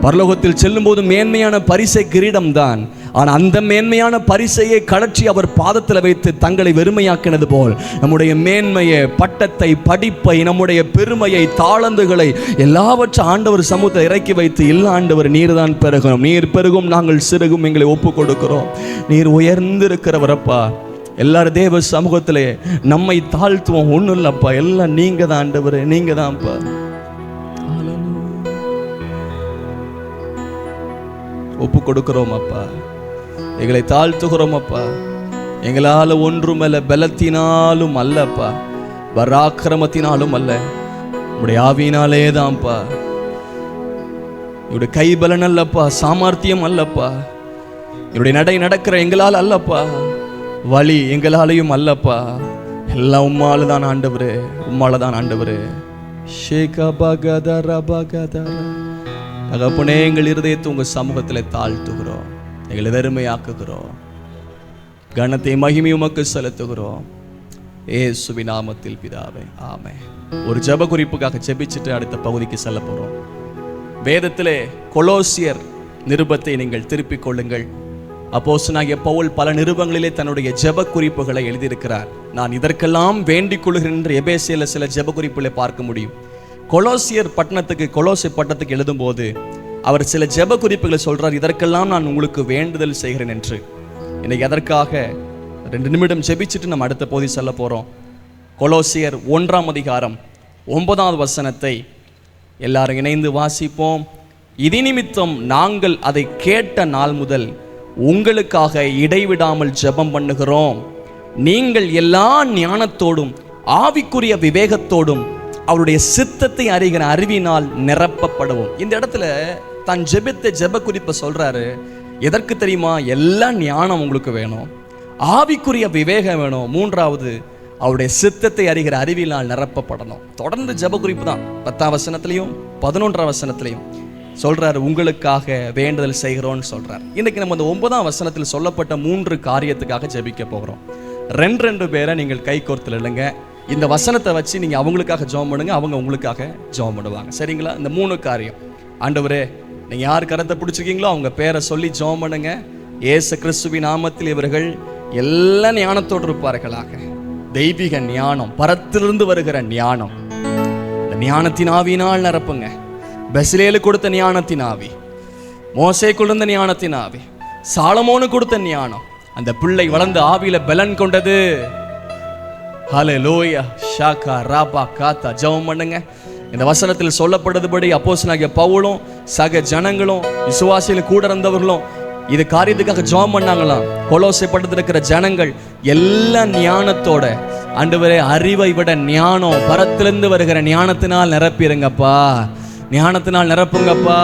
பரலோகத்தில் செல்லும் போது மேன்மையான பரிசை கிரீடம் தான். ஆனால் அந்த மேன்மையான பரிசையை கழற்றி அவர் பாதத்தில் வைத்து தங்களை வெறுமையாக்கினது போல் நம்முடைய மேன்மையை, பட்டத்தை, படிப்பை, நம்முடைய பெருமையை, தாளந்துகளை எல்லாவற்றையும் ஆண்டவர் சமூகத்தில் இறக்கி வைத்து, இல்லை ஆண்டவர் நீர் தான் பெருகும், நீர் பெருகும், நாங்கள் சிறுகும், எங்களை ஒப்பு கொடுக்கிறோம். நீர் உயர்ந்திருக்கிறவரப்பா. எல்லாரும் தேவ சமூகத்திலே நம்மை தாழ்த்துவோம். ஒன்றும் இல்லப்பா, எல்லாம் நீங்க தான் ஆண்டவர், நீங்க தான்ப்பா. ஒப்பு கொடுக்கிறோம் அப்பா, எங்களை தாழ்த்துகிறோம் அப்பா. எங்களால் ஒன்றுமல்ல, பலத்தினாலும் அல்லப்பா, பராக்கிரமத்தினாலும் அல்ல, உடைய ஆவியினாலே தான்ப்பா. இவருடைய கைபலன் அல்லப்பா, சாமர்த்தியம் அல்லப்பா, இவருடைய நடை நடக்கிற எங்களால் அல்லப்பா, வழி எங்களாலையும் அல்லப்பா. எல்லாம் உம்மால தான் ஆண்டவரே, உம்மால தான் ஆண்டவரே. ஷேகா பகதர பகதர. தகப்பனே, எங்கள் இருதயத்தை உங்க சமூகத்தில் தாழ்த்துகிறோம், எங்களை வெறுமையாக்குகிறோம். கனத்தை மகிமை உமக்கு செலுத்துகிறோம். இயேசுவின் நாமத்தில் பிதாவே, ஆமென். ஒரு ஜெப குறிப்புக்காக ஜெபிச்சுட்டு அடுத்த பகுதிக்கு செல்ல போறோம். வேதத்திலே கொலோசியர் நிருபத்தை நீங்கள் திருப்பிக் கொள்ளுங்கள். அப்போஸ்தலனாகிய பவுல் பல நிருபங்களிலே தன்னுடைய ஜெப குறிப்புகளை எழுதியிருக்கிறார். நான் இதற்கெல்லாம் வேண்டிக் கொள்கிறேன் என்று எபேசியல சில ஜெப குறிப்புகளை பார்க்க முடியும். கொலோசியர் பட்டணத்துக்கு எழுதும் போது அவர் சில ஜெப குறிப்புகளை சொல்றார். இதற்கெல்லாம் நான் உங்களுக்கு வேண்டுதல் செய்கிறேன் என்று. இன்னைக்கு அதற்காக 2 நிமிடம் ஜெபிச்சுட்டு நம்ம அடுத்த பகுதி செல்ல போறோம். கொலோசியர் 1ஆம் அதிகாரம் 9வது வசனத்தை எல்லாரும் இணைந்து வாசிப்போம். இது நிமித்தம் நாங்கள் அதை கேட்ட நாள் முதல் உங்களுக்காக இடைவிடாமல் ஜெபம் பண்ணுகிறோம். நீங்கள் எல்லா ஞானத்தோடும் ஆவிக்குரிய விவேகத்தோடும் அவருடைய சித்தத்தை அறிகிற அறிவினால் நிரப்பப்படவும். இந்த இடத்துல தான் ஜெபித்த ஜெப குறிப்பை சொல்றாரு. எதற்கு தெரியுமா? எல்லா ஞானம் உங்களுக்கு வேணும், ஆவிக்குரிய விவேகம் வேணும், 3வது அவருடைய சித்தத்தை அறிகிற அறிவினால் நிரப்பப்படணும். தொடர்ந்து ஜெப குறிப்பு தான் 10ஆம் வசனத்திலையும் 11ஆம் வசனத்திலையும் சொல்றாரு, உங்களுக்காக வேண்டுதல் செய்கிறோன்னு சொல்றாரு. இன்னைக்கு நம்ம அந்த 9ஆம் வசனத்தில் சொல்லப்பட்ட 3 காரியத்துக்காக ஜெபிக்க போகிறோம். 2 பேரை நீங்கள் கை கோர்த்துல இல்லைங்க. இந்த வசனத்தை வச்சு நீங்க அவங்களுக்காக ஜெபம் பண்ணுங்க, அவங்க உங்களுக்காக ஜெபம் பண்ணுவாங்க. சரிங்களா? இந்த 3 காரியம். ஆண்டவரே, நீங்க யார் கரத்தை பிடிச்சிருக்கீங்களோ அவங்க பேரை சொல்லி ஜெபம் பண்ணுங்க. இயேசு கிறிஸ்துவின் நாமத்தில் இவர்கள் எல்லா ஞானத்தோடு இருப்பார்களாக. தெய்வீக ஞானம், பரத்திலிருந்து வருகிற ஞானம், இந்த ஞானத்தின் ஆவியினால் நிரப்புங்க. பெஸ்லேலு கொடுத்த ஞானத்தின் ஆவி, மோசே கொடுத்த ஞானத்தின் ஆவி, சாலமோனு கொடுத்த ஞானம், அந்த பிள்ளை வளர்ந்து ஆவியில பலன் கொண்டது. ஹல்லேலூயா. ஷாகா ராபா காத்தா. ஜெபம் பண்ணுங்க. இந்த வசனத்தில் சொல்லப்படுறதுபடி அப்போஸ்தலனாகிய பவுலும் சக ஜனங்களும் விசுவாசிகள் கூட இருந்தவர்களும் இது காரியத்துக்காக ஜெபம் பண்ணாங்களாம். கொலோசை பட்டணத்தில் இருக்கிற ஜனங்கள் எல்லா ஞானத்தோட, ஆண்டவரே அறிவை விட ஞானம், பரத்திலிருந்து வருகிற ஞானத்தினால் நிரப்பிருங்கப்பா, ஞானத்தினால் நிரப்புங்கப்பா,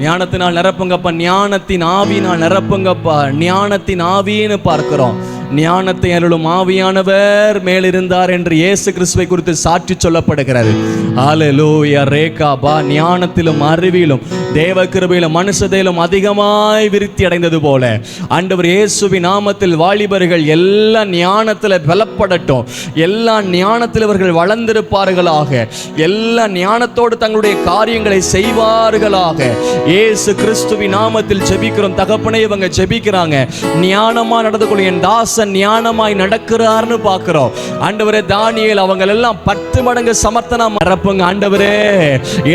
ஞானத்தினால் நிரப்புங்கப்பா, ஞானத்தின் ஆவியினால் நிரப்புங்கப்பா. ஞானத்தின் ஆவின்னு பார்க்கிறோம். ஞானத்தை அருளும் ஆவியானவர் மேலிருந்தார் என்று இயேசு கிறிஸ்துவை குறித்து சாட்சி சொல்லப்படுகிறது. ஹல்லேலூயா. ரேகாபா, ஞானத்திலும் அறிவிலும் தேவ கிருபையிலும் மனுஷதையிலும் அதிகமாய் விருத்தி அடைந்தது போல ஆண்டவர் இயேசுவின் நாமத்தில் வாலிபர்கள் எல்லா ஞானத்தில் பலப்படட்டும். எல்லா ஞானத்தில் இவர்கள் வளர்ந்திருப்பார்களாக. எல்லா ஞானத்தோடு தங்களுடைய காரியங்களை செய்வார்களாக. இயேசு கிறிஸ்துவின் நாமத்தில் ஜெபிக்கிறோம் தகப்பனே. இவங்க ஜெபிக்கிறாங்க, ஞானமா நடந்து கொள்ள. என் தாசன் ஞானமாய் நடக்கிறார்னு பார்க்கிறோம். ஆண்டவரே, தானியேல் அவங்க எல்லாம் 10 மடங்கு சமர்த்தனா நிரப்புங்க ஆண்டவரே.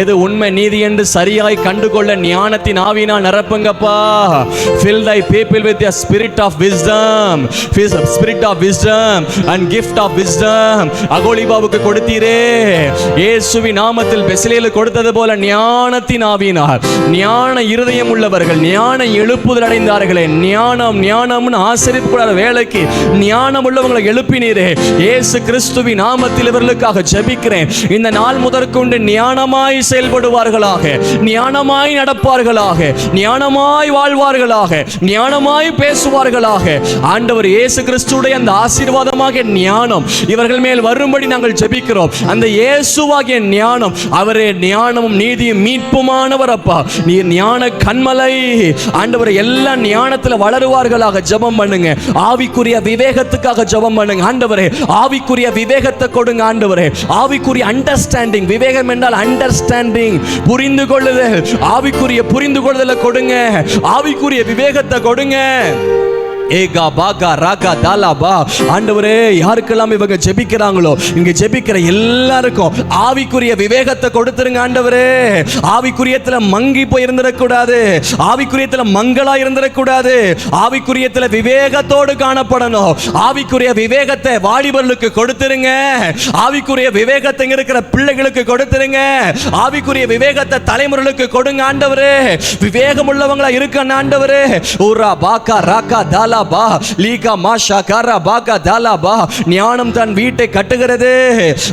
எது உண்மை நீதி என்று சரியாய் கண்டுகொள்ள ஞானத்தின் ஆவியினால் நிரப்புங்கப்பா. fill thy people with the spirit of wisdom, spirit of wisdom and gift of wisdom. அகோலிபாவுக்கு கொடுத்தீரே, இயேசுவின் நாமத்தில் பெசிலேலுக்கு கொடுத்தது போல ஞானத்தின் ஆவியினால் ஞான இருதயம் உள்ளவர்கள் ஞான எழுப்புதல் அடைந்தார்களே. ஞானம் ஞானம்னு ஆசரிப்பு கூடாத வேலைக்கு ஞானம் உள்ளவங்களை எழுப்பினீரே. இயேசு கிறிஸ்துவின் நாமத்தில் இவர்களுக்காக ஜெபிக்கிறேன். இந்த நாள் முதற்கொண்டு ஞானமாய் செயல்படுவார்களாக, ஞானமாய் நடப்பார்களாக, ஞானமாய் வாழ்வார்களாக, ஞானமாய் பேசுவார்களாக. ஆண்டவர் இயேசு கிறிஸ்துடைய அந்த ஆசீர்வாதமாக ஞானம் இவர்கள் மேல் வரும்படி நாங்கள் ஜெபிக்கிறோம். அந்த இயேசுவாகிய ஞானம், அவரே ஞானமும் நீதியும் மீட்புமானவர் அப்பா. நீர் ஞான கண்மலை ஆண்டவர். எல்லா ஞானத்தில் வளருவார்களாக. ஜெபம் பண்ணுங்க. ஆவிக்குரிய விவேகத்துக்காக ஜெபம் பண்ணுங்க ஆண்டவரே. ஆவிக்குரிய விவேகத்தை கொடுங்க ஆண்டவரே. ஆவிக்குரிய அண்டர்ஸ்டாண்டிங். விவேகம் என்றால் அண்டர்ஸ்டாண்டிங், புரிந்து கொள்ளுதல். ஆவிக்குரிய புரிந்து கொள்ளுதலை கொடுங்க. ஆவிக்குரிய விவேகத்தை கொடுங்க. ஏகா பாகா ராகா தாலாபா. ஆண்டவரே, யாருக்கெல்லாம் இவங்க ஜெபிக்கிறாங்களோ இங்க ஜெபிக்கிற எல்லாருக்கும் ஆவிக்குரிய விவேகத்தை கொடுத்துருங்க ஆண்டவரே. ஆவிக்குரியத்துல மங்கி போய் இருந்திடக்கூடாது. ஆவிக்குரியத்துல மங்களா இருந்திடக்கூடாது. ஆவிக்குரியத்துல விவேகத்தோடு காணப்படணும். ஆவிக்குரிய விவேகத்தை வாலிபர்களுக்கு கொடுத்துருங்க. ஆவிக்குரிய விவேகத்தை இருக்கிற பிள்ளைகளுக்கு கொடுத்துருங்க. ஆவிக்குரிய விவேகத்தை தலைமுறைகளுக்கு கொடுங்க ஆண்டவரே. விவேகம் உள்ளவங்களா இருக்க ஆண்டவரே. ஊரா பாகா ராகா தாலா லீகா மாஷா காரா பாகா தாலாபா. ஞானம் தன் வீட்டை கட்டுகிறது.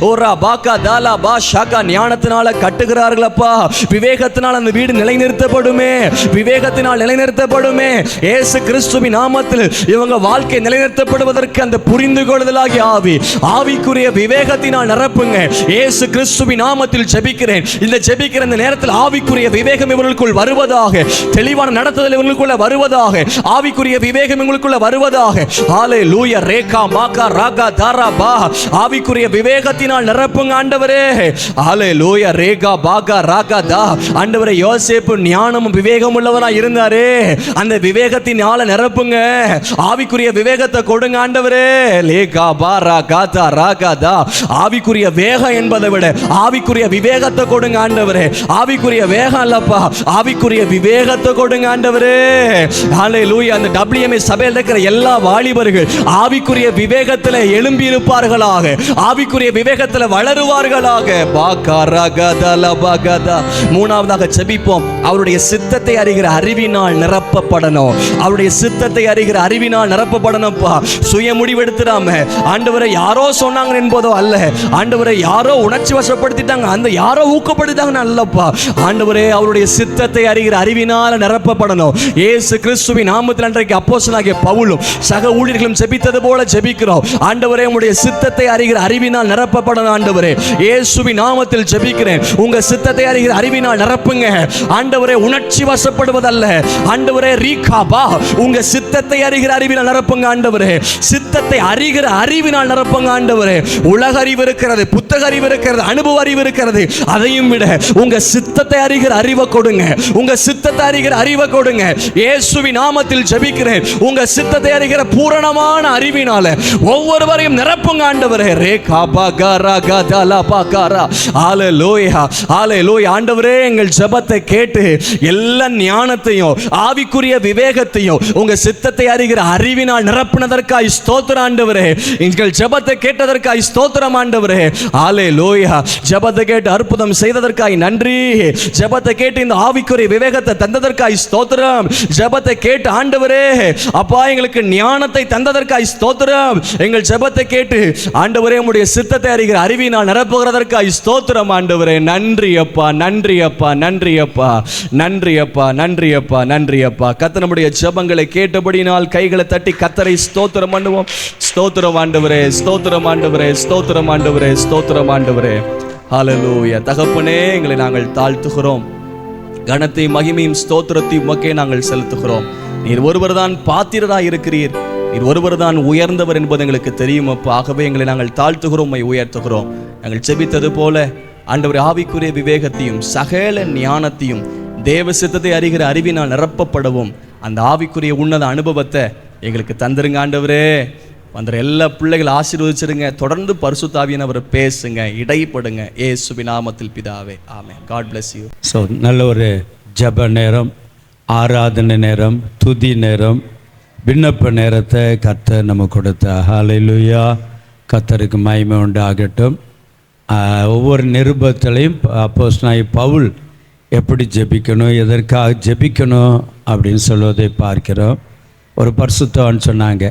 ஓரா பாகா தாலாபா ஷாகா. ஞானத்தினால கட்டுகிறார்களப்பா. விவேகத்தினால் அந்த வீடு நிலைநிறுத்தப்படுமே. விவேகத்தினால் நிலைநிறுத்தப்படுமே. இயேசு கிறிஸ்துவின் நாமத்தில் இவங்க வாழ்க்கை நிலைநிறுத்தப்படுவதற்கு அந்த புரிந்து கொள்ளுதலாகிய ஆவி, ஆவிக்குரிய விவேகத்தினால் நிரப்புங்க. இயேசு கிறிஸ்துவின் நாமத்தில் ஜெபிக்கிறேன். இந்த ஜெபிக்கிற இந்த நேரத்தில் ஆவிக்குரிய விவேகம் இவர்களுக்குள் வருவதாக. தெளிவான நடத்துதல் இவர்களுக்குள்ள வருவதாக. ஆவிக்குரிய விவேகம் உங்களுக்குள்ள வருவதாக. ஹல்லேலூயா. ரேகா மாகா ராகா தாராபா. ஆவிக்குரிய விவேகத்தினால் நிரப்புங்க ஆண்டவரே. ஹல்லேலூயா. ரேகா பாகா ராகா தா. ஆண்டவரே, யோசேப்பு ஞானமும் விவேகம் உள்ளவராய் இருந்தாரே. அந்த விவேகத்தினால நிரப்புங்க. ஆவிக்குரிய விவேகத்தை கொடுங்க ஆண்டவரே. லேகா பாரா காதா ராகா தா. ஆவிக்குரிய வேகம் என்பதை விட ஆவிக்குரிய விவேகத்தை கொடுங்க ஆண்டவரே. ஆவிக்குரிய வேகம் அல்லப்பா, ஆவிக்குரிய விவேகத்தை கொடுங்க ஆண்டவரே. ஹல்லேலூயா. அந்த WMA சபையில் இருக்கிற எல்லா வாலிபர்கள் ஆவிக்குரிய விவேகத்தில் எழும்பி இருப்பார்களாக. ஆவிக்குரிய விவேகத்தில் வளருவார்களாக. மூணாவதாக ஜெபிப்போம். அவருடைய சித்தத்தை அறிகிற அறிவினால் நிரப்பப்படணும். அவருடைய சித்தத்தை அறிகிற அறிவினால் நிரப்பப்படணும்ப்பா. சுய முடிவெடுத்துடாம ஆண்டவரை யாரோ சொன்னாங்க என்பதோ அல்ல. ஆண்டவரை யாரோ உணர்ச்சி வசப்படுத்திட்டாங்க, அந்த யாரோ ஊக்கப்படுத்திட்டாங்க அல்லப்பா. ஆண்டவரே, அவருடைய சித்தத்தை அறிகிற அறிவினால் நிரப்பப்படணும். இயேசு கிறிஸ்துவின் நாமத்தில் அன்றைக்கு அப்போஸ்தலனாகிய பவுலும் சக ஊழியர்களும் ஜெபித்தது போல ஜெபிக்கிறோம். ஆண்டவரே, உம்முடைய சித்தத்தை அறிகிற அறிவினால் நிரப்பப்படணும் ஆண்டவரே. இயேசுவின் நாமத்தில் ஜெபிக்கிறேன். உங்க சித்தத்தை அறிகிற அறிவினால் நிரப்புங்க ஆண்டவரே. உணர்ச்சி வசப்படுவதல்ல ஆண்டவரே. ரீகாபா. உங்க சித்தத்தை அறிகிற அறிவினால் நிரப்புங்க ஆண்டவரே. சித்தத்தை அறிகிற அறிவினால் நிரப்புங்க ஆண்டவரே. உலக அறிவு இருக்கிறது, புத்தக அறிவு இருக்கிறது, அனுபவ அறிவு இருக்கிறது. அதையும் விட உங்க சித்தத்தை அறிகிற அறிவை கொடுங்க. உங்க சித்தத்தை அறிகிற அறிவை கொடுங்க. இயேசுவின் நாமத்தில் ஜெபிக்கிறேன். உங்க சித்தத்தை அறிகிற பூரணமான அறிவினால ஒவ்வொருவரையும் நிரப்புங்க ஆண்டவரே. ரேகா பாகா ராகா தாலாபா காரா. ஹல்லேலூயா. ஹல்லேலூயா. ஆண்டவரே, எங்கள் ஜெபத்தை கேட்டு எல்லா ஞானத்தையும் ஆவிக்குரிய விவேகத்தையும் உங்க சித்தத்தை அறிகிற அறிவினால் நிரப்பினதற்காய் ஸ்தோத்திரம் ஆண்டவரே. எங்கள் ஜெபத்தை கேட்டதற்காய் ஸ்தோத்திரம் ஆண்டவரே. ஹல்லேலூயா. ஜெபத்தை கேட்டு அற்புதம் செய்ததற்காய் நன்றி. ஜெபத்தை கேட்டு இந்த ஆவிக்குரிய விவேகத்தை தந்ததற்காய் ஸ்தோத்திரம். ஜெபத்தை கேட்டு ஆண்டவரே அப்பா அப்பா எங்களுக்கு ஞானத்தை தந்ததற்காய் ஸ்தோத்திரம். எங்கள் ஜெபத்தை கேட்டு ஆண்டவரே உம்முடைய சித்தத்தை அறிகிற அறிவினால் நிரப்புகிறதற்காய் ஸ்தோத்திரம் ஆண்டவரே. நன்றி அப்பா, நன்றி அப்பா, நன்றி அப்பா, நன்றி அப்பா, நன்றி அப்பா, நன்றி அப்பா. கர்த்தர் நம்முடைய ஜெபங்களை கேட்டபடினால் கைகளை தட்டி கர்த்தரை ஸ்தோத்திரம் பண்ணுவோம். ஸ்தோத்திரம் ஆண்டவரே, ஸ்தோத்திரம் ஆண்டவரே, ஸ்தோத்திரம் ஆண்டவரே, ஸ்தோத்திரம் ஆண்டவரே. ஹல்லேலூயா. தகப்பனே, எங்களை நாங்கள் தாழ்த்துகிறோம். கனத்தையும் மகிமையும் ஸ்தோத்திரத்தையும் உமக்கே நாங்கள் செலுத்துகிறோம். நீர் ஒருவர் தான் பாத்திரராய் இருக்கிறீர். நீர் ஒருவர் தான் உயர்ந்தவர் என்பது எங்களுக்கு தெரியும் அப்பா. ஆகவே எங்களை நாங்கள் தாழ்த்துகிறோம், உம்மை உயர்த்துகிறோம். நாங்கள் செபித்தது போல ஆண்டவர் ஆவிக்குரிய விவேகத்தையும் சகல ஞானத்தையும் தேவ சித்தத்தை அறிகிற அறிவினால் நிரப்பப்படவும் அந்த ஆவிக்குரிய உன்னத அனுபவத்தை எங்களுக்கு தந்துருங்க ஆண்டவரே. வந்த எல்லா பிள்ளைகள் ஆசீர்வதிச்சிருங்க. தொடர்ந்து பரிசுத்த ஆவியானவர் பேசுங்க, இடைப்படுங்க. இயேசுவின் நாமத்தில் பிதாவே, ஆமென். God bless you. ஸோ நல்ல ஒரு ஜெப நேரம், ஆராதனை நேரம், துதி நேரம், விண்ணப்ப நேரத்தை கர்த்தர் நம்ம கொடுத்த. ஹல்லேலூயா. கர்த்தருக்கு மகிமை உண்டாகட்டும். ஒவ்வொரு நிருபத்திலையும் அப்போஸ்தலனாகிய பவுல் எப்படி ஜெபிக்கணும், எதற்காக ஜெபிக்கணும் அப்படின்னு சொல்வதை பார்க்கிறோம். ஒரு பரிசுத்தவான் சொன்னாங்க,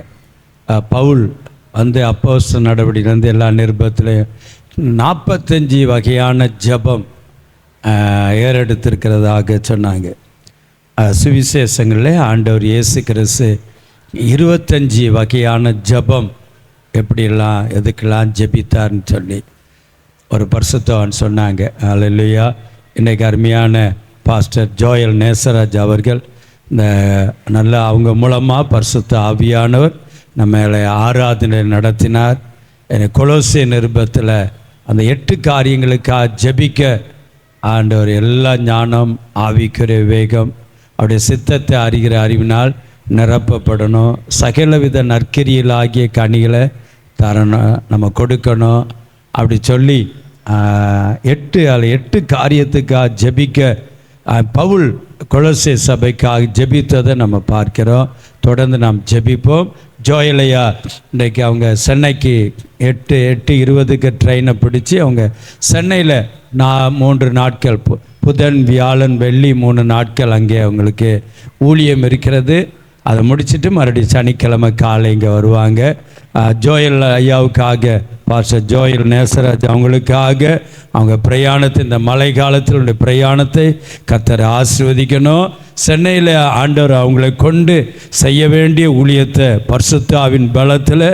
பவுல் வந்து அப்போஸ்தல நடவடிக்கையிலேருந்து எல்லா நிருபத்திலையும் 45 வகையான ஜெபம் ஏறெடுத்திருக்கிறதாக சொன்னாங்க. சுவிசேஷங்களில் ஆண்டவர் இயேசு கிறிஸ்து 25 வகையான ஜெபம் எப்படியெல்லாம் எதுக்கெல்லாம் ஜெபித்தார்னு சொல்லி ஒரு பரிசுத்தவான் சொன்னாங்க. அல்லேலூயா. இன்றைக்கு அருமையான பாஸ்டர் ஜோயல் நேசராஜ் அவர்கள் இந்த நல்ல அவங்க மூலமாக பரிசுத்த ஆவியானவர் நம்மளை ஆராதனை நடத்தினார். கொலோசிய நிருபத்தில் அந்த 8 காரியங்களுக்காக ஜெபிக்க ஆண்டவர் எல்லா ஞானம், ஆவிக்குரிய விவேகம், அவருடைய சித்தத்தை அறிகிற அறிவினால் நிரப்பப்படணும். சகலவித நற்கிரியிலாகிய கனிகளை தரணும், நம்ம கொடுக்கணும். அப்படி சொல்லி 8 காரியத்துக்காக ஜெபிக்க பவுல் கொலோசே சபைக்காக ஜெபித்ததை நம்ம பார்க்கிறோம். தொடர்ந்து நாம் ஜெபிப்போம். ஜோயலையா இன்றைக்கு அவங்க சென்னைக்கு 8:20 ட்ரெயினை பிடிச்சி அவங்க சென்னையில் 3 நாட்கள் புதன், வியாழன், வெள்ளி 3 நாட்கள் அங்கே அவங்களுக்கு ஊழியம் இருக்கிறது. அதை முடிச்சுட்டு மறுபடியும் சனிக்கிழமை காலை இங்கே வருவாங்க. ஜோயல் ஐயாவுக்காக, பாஸ்டர் ஜோயல் நேசராஜ் அவங்களுக்காக அவங்க பிரயாணத்தை, இந்த மழை காலத்தில் பிரயாணத்தை கர்த்தர் ஆசீர்வதிக்கணும். சென்னையில் ஆண்டவர் அவங்களை கொண்டு செய்ய வேண்டிய ஊழியத்தை பரிசுத்த ஆவியின் பலத்தில்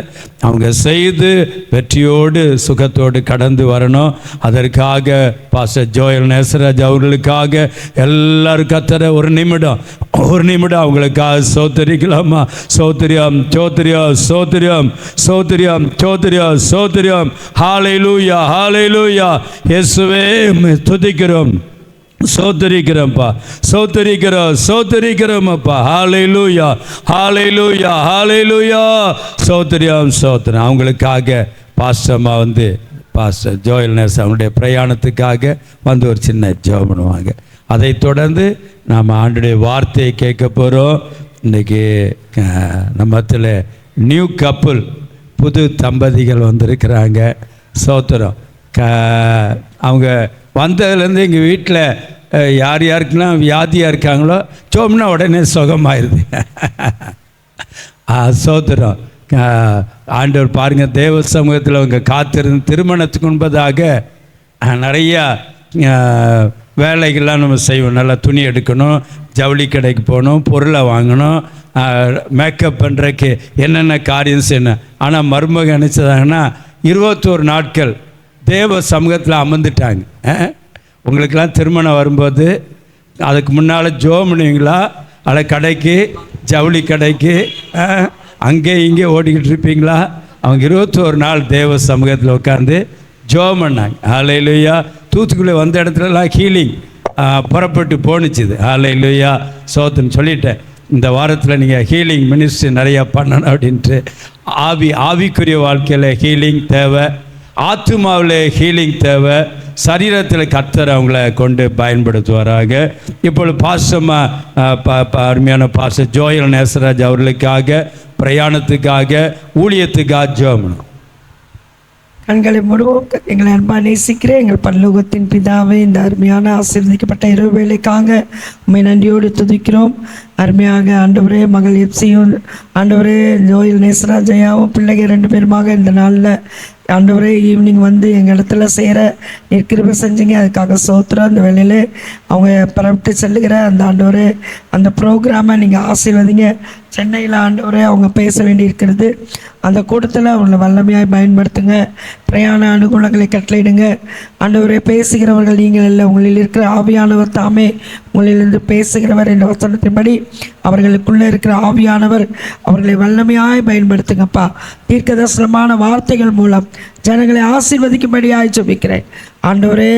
அவங்க செய்து வெற்றியோடு சுகத்தோடு கடந்து வரணும். அதற்காக பாஸ்டர் ஜோயல் நேசராஜ் அவர்களுக்காக எல்லாரும் கர்த்தரை ஒரு நிமிடம் அவங்களுக்காக சோத்தரிக்கலாமா? சோத்திரியம், சோத்திரியம், சோத்திரியம், சோத்திரியம், சோத்திரியம், சோத்திரியம். ஹல்லேலூயா, ஹல்லேலூயா. இயேசுவே துதிக்கிறோம், சோத்தரிக்கிறோம்ப்பா, சோத்தரிக்கிறோம், சோத்தரிக்கிறோம் அப்பா. ஹல்லேலூயா, ஹல்லேலூயா, ஹல்லேலூயா. சோத்திரியம், சோத்திரம். அவங்களுக்காக பாஸ்டர்மா வந்து பாஸ்டர் ஜோயல் நேசர் அவங்களுடைய பிரயாணத்துக்காக வந்து ஒரு சின்ன ஜெபம் பண்ணுவாங்க. அதை தொடர்ந்து நாம் ஆண்டுடைய வார்த்தையை கேட்க போகிறோம். இன்றைக்கி நம்மத்தில் நியூ கப்புள், புது தம்பதிகள் வந்திருக்கிறாங்க. சோத்திரம். அவங்க வந்ததுலேருந்து எங்கள் வீட்டில் யார் யாருக்கெல்லாம் வியாதியாக இருக்காங்களோ சோம்னா உடனே சுகமாயிருது. சோத்திரம். ஆண்டவர் பாருங்கள், தேவ சமூகத்தில் அவங்க காத்திருந்து திருமணத்துக்கு முன்பதாக நிறையா வேலைகள்லாம் நம்ம செய்வோம். நல்லா துணி எடுக்கணும், ஜவுளி கடைக்கு போகணும், பொருளை வாங்கணும், மேக்கப் பண்ணுறதுக்கு என்னென்ன காரியம் செய்யணும். ஆனால் மருமக நினச்சதாங்கன்னா 21 நாட்கள் தேவ சமூகத்தில் அமர்ந்துட்டாங்க. உங்களுக்கெல்லாம் திருமணம் வரும்போது அதுக்கு முன்னால் ஜோம் பண்ணுவீங்களா? அல்ல கடைக்கு, ஜவுளி கடைக்கு அங்கே இங்கே ஓடிக்கிட்டு இருப்பீங்களா? அவங்க 21 நாள் தேவ சமூகத்தில் உட்காந்து ஜோம் பண்ணாங்க. ஹல்லேலூயா. தூத்துக்குள்ளே வந்த இடத்துலலாம் ஹீலிங் புறப்பட்டு போணுச்சுது. ஹல்லேலூயா. சோத்துன்னு சொல்லிட்டேன். இந்த வாரத்தில் நீங்கள் ஹீலிங் மினிஸ்ட்ரி நிறையா பண்ணணும் அப்படின்ட்டு. ஆவிக்குரிய வாழ்க்கையில் ஹீலிங் தேவை, ஆத்துமாவில் ஹீலிங் தேவை, சரீரத்தில் கர்த்தர் அவங்கள கொண்டு பயன்படுத்துவாராக. இப்பொழுது பாசமாக அருமையான பாஸ்டர் ஜோயல் நேசராஜ் அவர்களுக்காக பிரயாணத்துக்காக ஊழியத்துக்காக ஜெபம். கண்களை மூடுவோம். எங்களை அன்பாக நேசிக்கிற எங்கள் பரலோகத்தின் பிதாவே, இந்த அருமையான ஆசீர்வதிக்கப்பட்ட இரவு வேளைக்காக உம்மை நன்றியோடு துதிக்கிறோம். அருமையாக ஆண்டவரே மகள் எப்சியும் ஆண்டவரே ஜோயில் நேசராஜையாவும் பிள்ளைகள் 2 பேருமாக இந்த நாளில் ஆண்டவரே ஈவினிங் வந்து எங்கள் இடத்துல சேர நீர் கிருபை செஞ்சீங்க. அதுக்காக சோத்திரம். அந்த வேளையிலே அவங்க பரப்பிட்டு செல்லுகிற அந்த ஆண்டவரே அந்த ப்ரோக்ராமை நீங்கள் ஆசீர்வதிங்க. சென்னையில் ஆண்டவரே அவங்க பேச வேண்டியிருக்கிறது. அந்த கூட்டத்தில் அவங்களை வல்லமையாக பயன்படுத்துங்க. பிரயாண அனுகூலங்களை கட்டளையிடுங்க. ஆண்டவரே பேசுகிறவர்கள் நீங்கள் இல்லை, உங்களில் இருக்கிற ஆவியானவர் தாமே உங்களிலிருந்து பேசுகிறவர் என்ற வசனத்தின்படி அவர்களுக்குள்ளே இருக்கிற ஆவியானவர் அவர்களை வல்லமையாய் பயன்படுத்துங்கப்பா. தீர்க்கதரிசனமான வார்த்தைகள் மூலம் ஜனங்களை ஆசீர்வதிக்கும்படியாய் ஜெபிக்கிறேன். ஆண்டவரே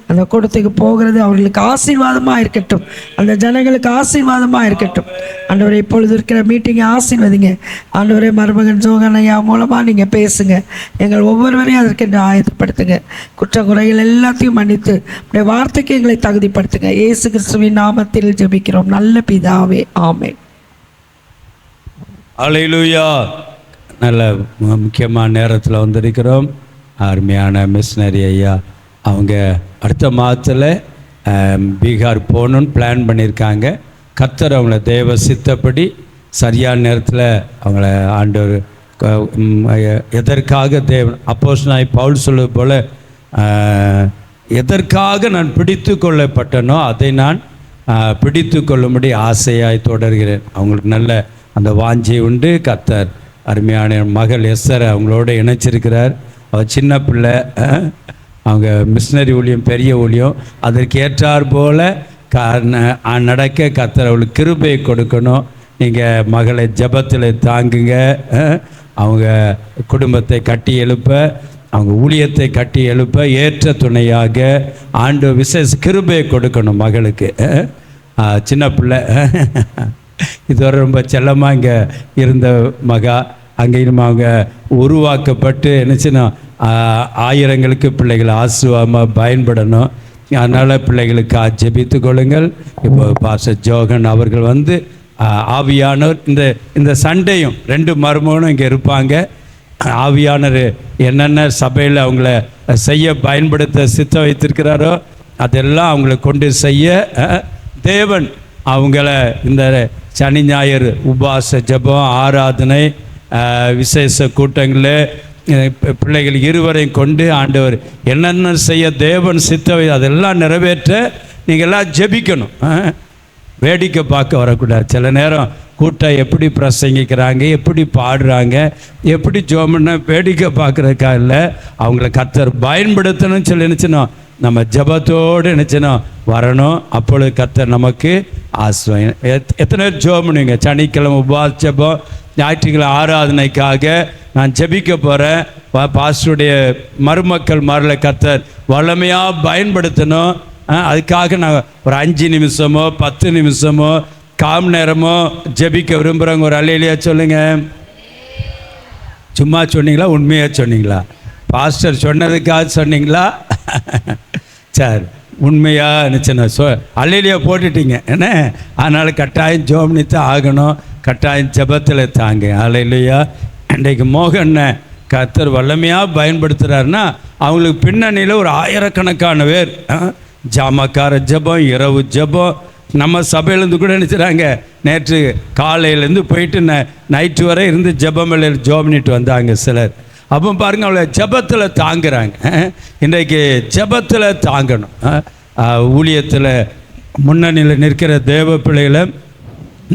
அந்த கூட்டத்துக்கு போகிறது அவர்களுக்கு ஆசீர்வாதமாக இருக்கட்டும், அந்த ஜனங்களுக்கு ஆசீர்வாதமாக இருக்கட்டும். ஆண்டவரே இப்பொழுது இருக்கிற மீட்டிங்கை ஆசீர்வதிங்க. ஆண்டவரே மருமகன் ஜோகனையா மூலமாக நீங்கள் பேசுங்க. எங்கள் ஒவ்வொருவரையும் அதற்கு ஆயத்தப்படுத்துங்க. குற்றங்குறைகள் எல்லாத்தையும் மன்னித்து உடைய வார்த்தைக்கு எங்களை தகுதிப்படுத்துங்க. இயேசு கிறிஸ்துவின் நாமத்தில் ஜெபிக்கிறோம் நல்ல பிதாவே, ஆமென். அல்லேலூயா. நல்ல முக்கியமான நேரத்தில் வந்திருக்கிறோம். அருமையான மிஷினரி ஐயா அவங்க அடுத்த மாதத்தில் பீகார் போகணுன்னு பிளான் பண்ணியிருக்காங்க. கர்த்தர் அவங்கள தேவ சித்தப்படி சரியான நேரத்தில் அவங்கள ஆண்டவர் எதற்காக தேவன் அப்போஸ்தலனாகிய பவுல் சொல்வது போல் எதற்காக நான் பிடித்து கொள்ளப்பட்டனோ அதை நான் பிடித்து கொள்ளும்படி ஆசையாய் தொடர்கிறேன். அவங்களுக்கு நல்ல அந்த வாஞ்சை உண்டு. கர்த்தர் அருமையான மகள் எஸ்ஸரை அவங்களோட இணைச்சிருக்கிறார். அவள் சின்ன பிள்ளை, அவங்க மிஷினரி ஊழியம் பெரிய ஊழியம், அதற்கு ஏற்றார் போல் நடக்க கர்த்தர் அவளுக்கு கிருபையை கொடுக்கணும். நீங்கள் மகளை ஜெபத்தில் தாங்குங்க. அவங்க குடும்பத்தை கட்டி எழுப்ப, அவங்க ஊழியத்தை கட்டி எழுப்ப ஏற்ற துணையாக ஆண்டவர் விசேஷ கிருபையை கொடுக்கணும் மகளுக்கு. சின்ன பிள்ளை இதுவரை ரொம்ப செல்லமாக இங்கே இருந்த மகா, அங்கேயும் அவங்க உருவாக்கப்பட்டு என்னச்சுன்னா ஆயிரங்களுக்கு பிள்ளைகள் ஆசீர்வாதமாக பயன்படணும். அதனால் பிள்ளைகளுக்கு ஜெபித்து கொள்ளுங்கள். இப்போ பாஸ்டர் ஜோகன் அவர்கள் வந்து ஆவியானவர் இந்த சண்டையும் 2 மருமகனும் இங்கே இருப்பாங்க. ஆவியானவர் என்னென்ன சபையில் அவங்கள செய்ய பயன்படுத்த சித்த வைத்திருக்கிறாரோ அதெல்லாம் அவங்கள கொண்டு செய்ய தேவன் அவங்கள இந்த சனி ஞாயிறு உபாச ஜெபம் ஆராதனை விசேஷ கூட்டங்களில் பிள்ளைகள் இருவரையும் கொண்டு ஆண்டவர் என்னென்ன செய்ய தேவன் சித்தவை அதெல்லாம் நிறைவேற்ற நீங்கள் எல்லாம் ஜெபிக்கணும். வேடிக்கை பார்க்க வரக்கூடாது. சில நேரம் கூட்டம் எப்படி பிரசங்கிக்கிறாங்க, எப்படி பாடுறாங்க, எப்படி ஜோமன்னா வேடிக்கை பார்க்குறதுக்கா இல்லை, அவங்கள கர்த்தர் பயன்படுத்தணும்னு சொல்லி நினச்சினோம். நம்ம ஜபத்தோடு நினச்சினோம் வரணும். அப்பொழுது கர்த்தர் நமக்கு ஆசீர்வாதம். எத்தனை ஜெபம் பண்ணுவீங்க? சனிக்கிழமை உபவாச ஜெபம், ஞாயிற்றுக்கிழமை ஆராதனைக்காக நான் ஜெபிக்க போகிறேன். பாஸ்டருடைய மருமக்கள் மாரில் கர்த்தர் வல்லமையாக பயன்படுத்தணும். அதுக்காக நான் ஒரு 5 நிமிஷமோ 10 நிமிஷமோ 1/4 மணி நேரமோ ஜெபிக்க விரும்புகிறவங்க ஒரு அல்லேலூயா சொல்லுங்க. சும்மா சொன்னீங்களா, உண்மையாக சொன்னீங்களா? பாஸ்டர் சொன்னதுக்காக சொன்னீங்களா? சரி, உண்மையாக நினச்சேன்னா அல்லேலூயா போட்டுட்டீங்க என்ன? அதனால் கட்டாயம் ஜோம்னித்து ஆகணும். கட்டாயம் ஜெபத்தில் தாங்க. அல்லேலூயா. இன்றைக்கு மோகனை கர்த்தர் வல்லமையாக பயன்படுத்துகிறாருன்னா அவங்களுக்கு பின்னணியில் ஒரு ஆயிரக்கணக்கான பேர் ஜாமக்கார ஜெபம், இரவு ஜெபம். நம்ம சபையிலேருந்து கூட நினச்சிறாங்க நேற்று காலையிலேருந்து போயிட்டு நைட்டு வரை இருந்து ஜெபம் பண்ணிட்டு வந்தாங்க சிலர். அப்போ பாருங்கள் அவளை ஜெபத்தில் தாங்குறாங்க. இன்றைக்கு ஜெபத்தில் தாங்கணும். ஊழியத்தில் முன்னணியில் நிற்கிற தேவ பிள்ளைகளை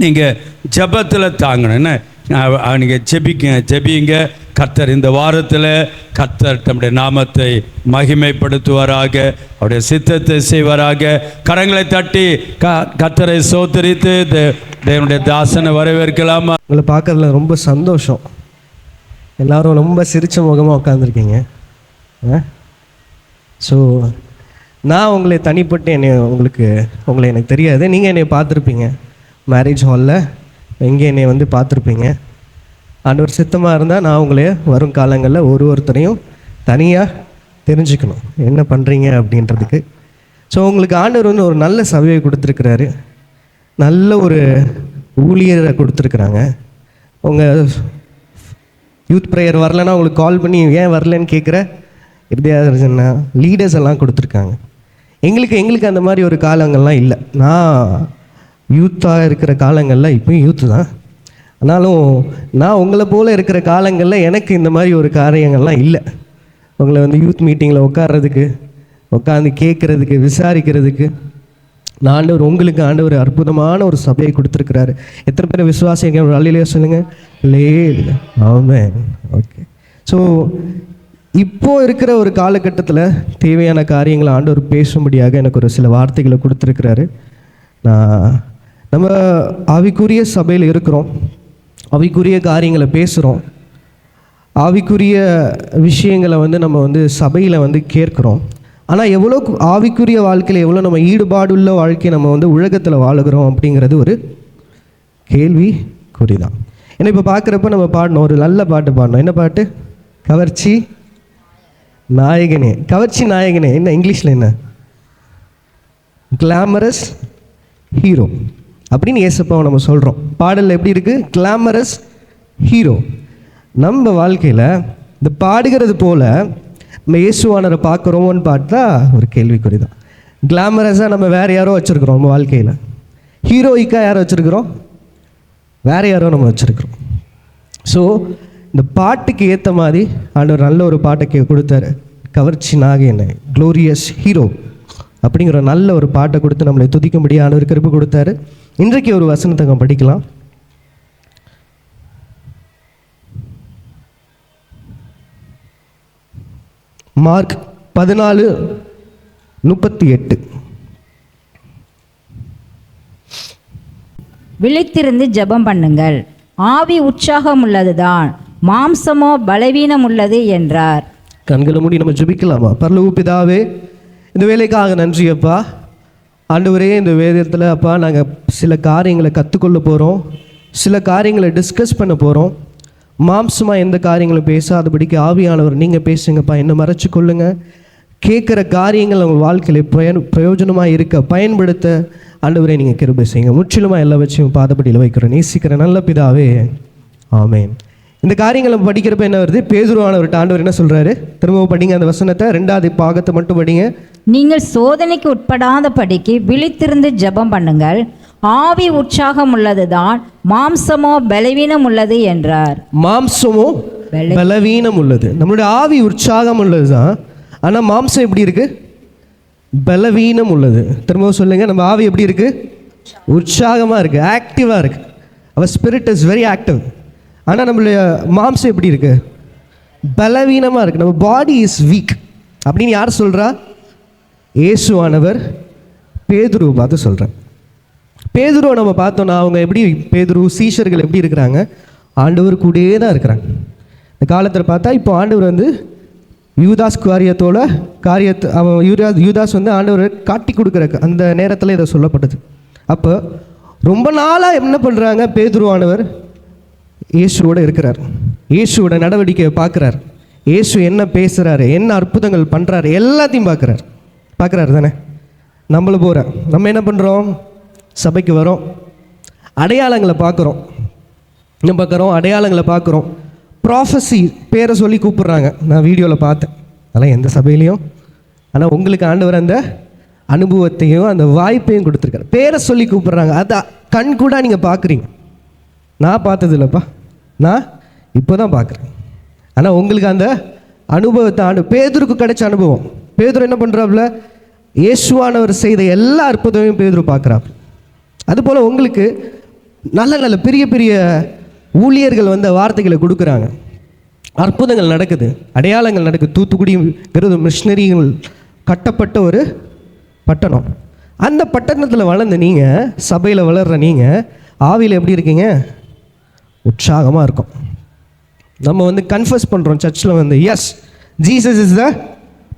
நீங்கள் ஜெபத்தில் தாங்கணும். என்ன நீங்கள் ஜெபிங்க. கர்த்தர் இந்த வாரத்தில் கர்த்தர் தம்முடைய நாமத்தை மகிமைப்படுத்துவாராக, அவருடைய சித்தத்தை செய்வாராக. கரங்களை தட்டி கர்த்தரை சோத்தரித்து தேவனுடைய தாசனை வரவேற்கலாமா? உங்களை பார்க்கறதுல ரொம்ப சந்தோஷம். எல்லாரும் ரொம்ப சிரிச்ச முகமாக உட்காந்துருக்கீங்க. ஸோ நான் உங்களை தனிப்பட்டு உங்களை எனக்கு தெரியாது. நீங்கள் என்னை பார்த்துருப்பீங்க மேரேஜ் ஹாலில், எங்கே என்னை வந்து பார்த்துருப்பீங்க. ஆண்டவர் சித்தமாக இருந்தால் நான் உங்களே வரும் காலங்களில் ஒருத்தரையும் தனியாக தெரிஞ்சுக்கணும் என்ன பண்ணுறீங்க அப்படின்றதுக்கு. ஸோ உங்களுக்கு ஆண்டவர் வந்து ஒரு நல்ல சபையை கொடுத்துருக்குறாரு, நல்ல ஒரு ஊழியரை கொடுத்துருக்குறாங்க. உங்கள் யூத் ப்ரேயர் வரலன்னா உங்களுக்கு கால் பண்ணி ஏன் வரலன்னு கேட்குற இருதயா லீடர்ஸ் எல்லாம் கொடுத்துருக்காங்க. எங்களுக்கு அந்த மாதிரி ஒரு காலங்கள்லாம் இல்லை. நான் யூத்தாக இருக்கிற காலங்களில் இப்போயும் யூத்து தான். ஆனாலும் நான் உங்களை போல் இருக்கிற காலங்களில் எனக்கு இந்த மாதிரி ஒரு காரியங்கள்லாம் இல்லை. உங்களை வந்து யூத் மீட்டிங்கில் உட்காந்து கேட்குறதுக்கு, விசாரிக்கிறதுக்கு நான் ஆண்டவர் உங்களுக்கு ஆண்டவர் அற்புதமான ஒரு சபையை கொடுத்துருக்கிறாரு. எத்தனை பேர் விசுவாசிங்க? ஒரு அல்லேலூயா சொல்லுங்கள். ஆமென். ஓகே. ஸோ இப்போது இருக்கிற ஒரு காலகட்டத்தில் தேவையான காரியங்களை ஆண்டவர் பேசும்படியாக எனக்கு ஒரு சில வார்த்தைகளை கொடுத்துருக்கிறாரு. நம்ம ஆவிக்குரிய சபையில் இருக்கிறோம், ஆவிக்குரிய காரியங்களை பேசுகிறோம், ஆவிக்குரிய விஷயங்களை வந்து நம்ம வந்து சபையில் வந்து கேட்குறோம். ஆனால் எவ்வளோ ஆவிக்குரிய வாழ்க்கையில் எவ்வளோ நம்ம ஈடுபாடுள்ள வாழ்க்கையை நம்ம வந்து உலகத்தில் வாழுகிறோம் அப்படிங்கிறது ஒரு கேள்வி குறிதான். ஏன்னா இப்போ பார்க்குறப்ப நம்ம பாடணும், ஒரு நல்ல பாட்டு பாடணும். என்ன பாட்டு? கவர்ச்சி நாயகனே. கவர்ச்சி நாயகனே என்ன இங்கிலீஷில் என்ன? கிளாமரஸ் ஹீரோ அப்படின்னு ஏசப்பாவை நம்ம சொல்கிறோம். பாடலில் எப்படி இருக்குது? Glamorous hero. நம்ம வாழ்க்கையில் இந்த பாடுகிறது போல் நம்ம இயேசுவானரை பார்க்குறோமோன்னு பார்த்தா ஒரு கேள்விக்குறி தான். கிளாமரஸாக நம்ம வேறு யாரோ வச்சுருக்குறோம் நம்ம வாழ்க்கையில். ஹீரோயிக்காக யாரோ வச்சுருக்குறோம், வேறு யாரோ நம்ம வச்சுருக்குறோம். ஸோ இந்த பாட்டுக்கு ஏற்ற மாதிரி ஆண்டவர் நல்ல ஒரு பாட்டை கொடுத்தாரு. கவர்ச்சி நாயகனே, க்ளோரியஸ் ஹீரோ அப்படிங்கிற நல்ல ஒரு பாட்டை கொடுத்து நம்மளை துதிக்கும்படியாக ஆண்டவர் கிருபை கொடுத்தாரு. இன்றைக்கு ஒரு வசனத்தை நம்ம படிக்கலாம். மார்க் 14:38. விழித்திருந்து ஜெபம் பண்ணுங்கள், ஆவி உற்சாகம் உள்ளதுதான், மாம்சமோ பலவீனம் உள்ளது என்றார். கண்களை மூடி நம்ம ஜெபிக்கலாமா? பரலோக பிதாவே, இந்த வேலைக்காக நன்றி அப்பா. ஆண்டவரே, இந்த வேதத்தில் அப்பா நாங்கள் சில காரியங்களை கற்றுக்கொள்ள போகிறோம், சில காரியங்களை டிஸ்கஸ் பண்ண போகிறோம். மாம்சமாக எந்த காரியங்களும் பேசாதபடிக்கு ஆவியானவர் நீங்கள் பேசுங்கப்பா, என்ன மறைச்சு கொள்ளுங்க. கேட்குற காரியங்கள் உங்கள் வாழ்க்கையில் பிரயோஜனமாக இருக்க பயன்படுத்த ஆண்டவரே நீங்கள் கிருபை செய்யுங்க. முற்றிலுமாக எல்லா வச்சும் பாதப்படியில் வைக்கிறோம் நேசிக்கிற நல்ல பிதாவே, ஆமேன். இந்த காரியங்களை படிக்கிறப்ப என்ன வருது? பேதுருவானவர்கிட்ட ஆண்டவர் என்ன சொல்கிறாரு? திரும்பவும் படிங்க அந்த வசனத்தை, 2வது பாகத்தை மட்டும் படிங்க. நீங்கள் சோதனைக்கு உட்படாத படிக்கு விழித்திருந்து ஜெபம் பண்ணுங்கள், ஆவி உற்சாகம் உள்ளதுதான், மாம்சமோ பலவீனம் உள்ளது என்றார். மாம்சமோ பலவீனம் உள்ளது. நம்மளுடைய ஆவி உற்சாகம் உள்ளது தான், ஆனால் மாம்சம் எப்படி இருக்கு? பலவீனம் உள்ளது. திரும்பவும் சொல்லுங்க, நம்ம ஆவி எப்படி இருக்கு? உற்சாகமாக இருக்கு, ஆக்டிவாக இருக்கு. அவர் ஸ்பிரிட் இஸ் வெரி ஆக்டிவ். ஆனால் நம்மளுடைய மாம்சம் எப்படி இருக்கு? பலவீனமாக இருக்கு. நம்ம பாடி இஸ் வீக் அப்படின்னு யார் சொல்கிறா? இயேசுவானவர் பேதுருவை பார்த்து சொல்கிறேன். பேதுருவை நம்ம பார்த்தோன்னா அவங்க எப்படி, பேதுரு சீஷர்கள் எப்படி இருக்கிறாங்க? ஆண்டவர் கூடயே தான் இருக்கிறாங்க. இந்த காலத்தில் பார்த்தா இப்போ ஆண்டவர் வந்து யூதாஸ் அவன் யூதாஸ் வந்து ஆண்டவர் காட்டி கொடுக்குற அந்த நேரத்தில் இதை சொல்லப்பட்டது. அப்போ ரொம்ப நாளாக என்ன பண்ணுறாங்க? பேதுருவானவர் இயேசுவோடு இருக்கிறார், இயேசுவோட நடவடிக்கையை பார்க்குறார், இயேசு என்ன பேசுகிறாரு, என்ன அற்புதங்கள் பண்ணுறாரு, எல்லாத்தையும் பார்க்குறாரு தானே. நம்மளும் போகிறோம், நம்ம என்ன பண்ணுறோம்? சபைக்கு வரோம், அடையாளங்களை பார்க்குறோம், இன்னும் பார்க்குறோம், அடையாளங்களை பார்க்குறோம். ப்ராஃபஸி பேரை சொல்லி கூப்பிட்றாங்க, நான் வீடியோவில் பார்த்தேன், அதெல்லாம் எந்த சபையிலையும். ஆனால் உங்களுக்கு ஆண்டவர் அந்த அனுபவத்தையும் அந்த வாய்ப்பையும் கொடுத்துருக்காரு. பேரை சொல்லி கூப்பிட்றாங்க, அதை கண் கூட நீங்கள் பார்க்குறீங்க. நான் பார்த்தது இல்லைப்பா, நான் இப்போ தான் பார்க்குறேன். ஆனால் உங்களுக்கு அந்த அனுபவத்தை பேதுருக்கு கிடைச்ச அனுபவம். பேதுரு என்ன பண்ணுறாப்புல? இயேசுவானவர் செய்த எல்லா அற்புதமையும் பேதுரு பார்க்குறாப்புல. அதுபோல் உங்களுக்கு நல்ல நல்ல பெரிய பெரிய ஊழியர்கள் வந்து வார்த்தைகளை கொடுக்குறாங்க, அற்புதங்கள் நடக்குது, அடையாளங்கள் நடக்குது. தூத்துக்குடிங்கிறது மிஷினரிகள் கட்டப்பட்ட ஒரு பட்டணம். அந்த பட்டணத்தில் வளர்ந்த நீங்கள், சபையில் வளர்கிற நீங்கள் ஆவியில் எப்படி இருக்கீங்க? உற்சாகமாக இருக்கும். நம்ம வந்து கன்ஃபஸ் பண்ணுறோம் சர்ச்சில் வந்து, yes Jesus is the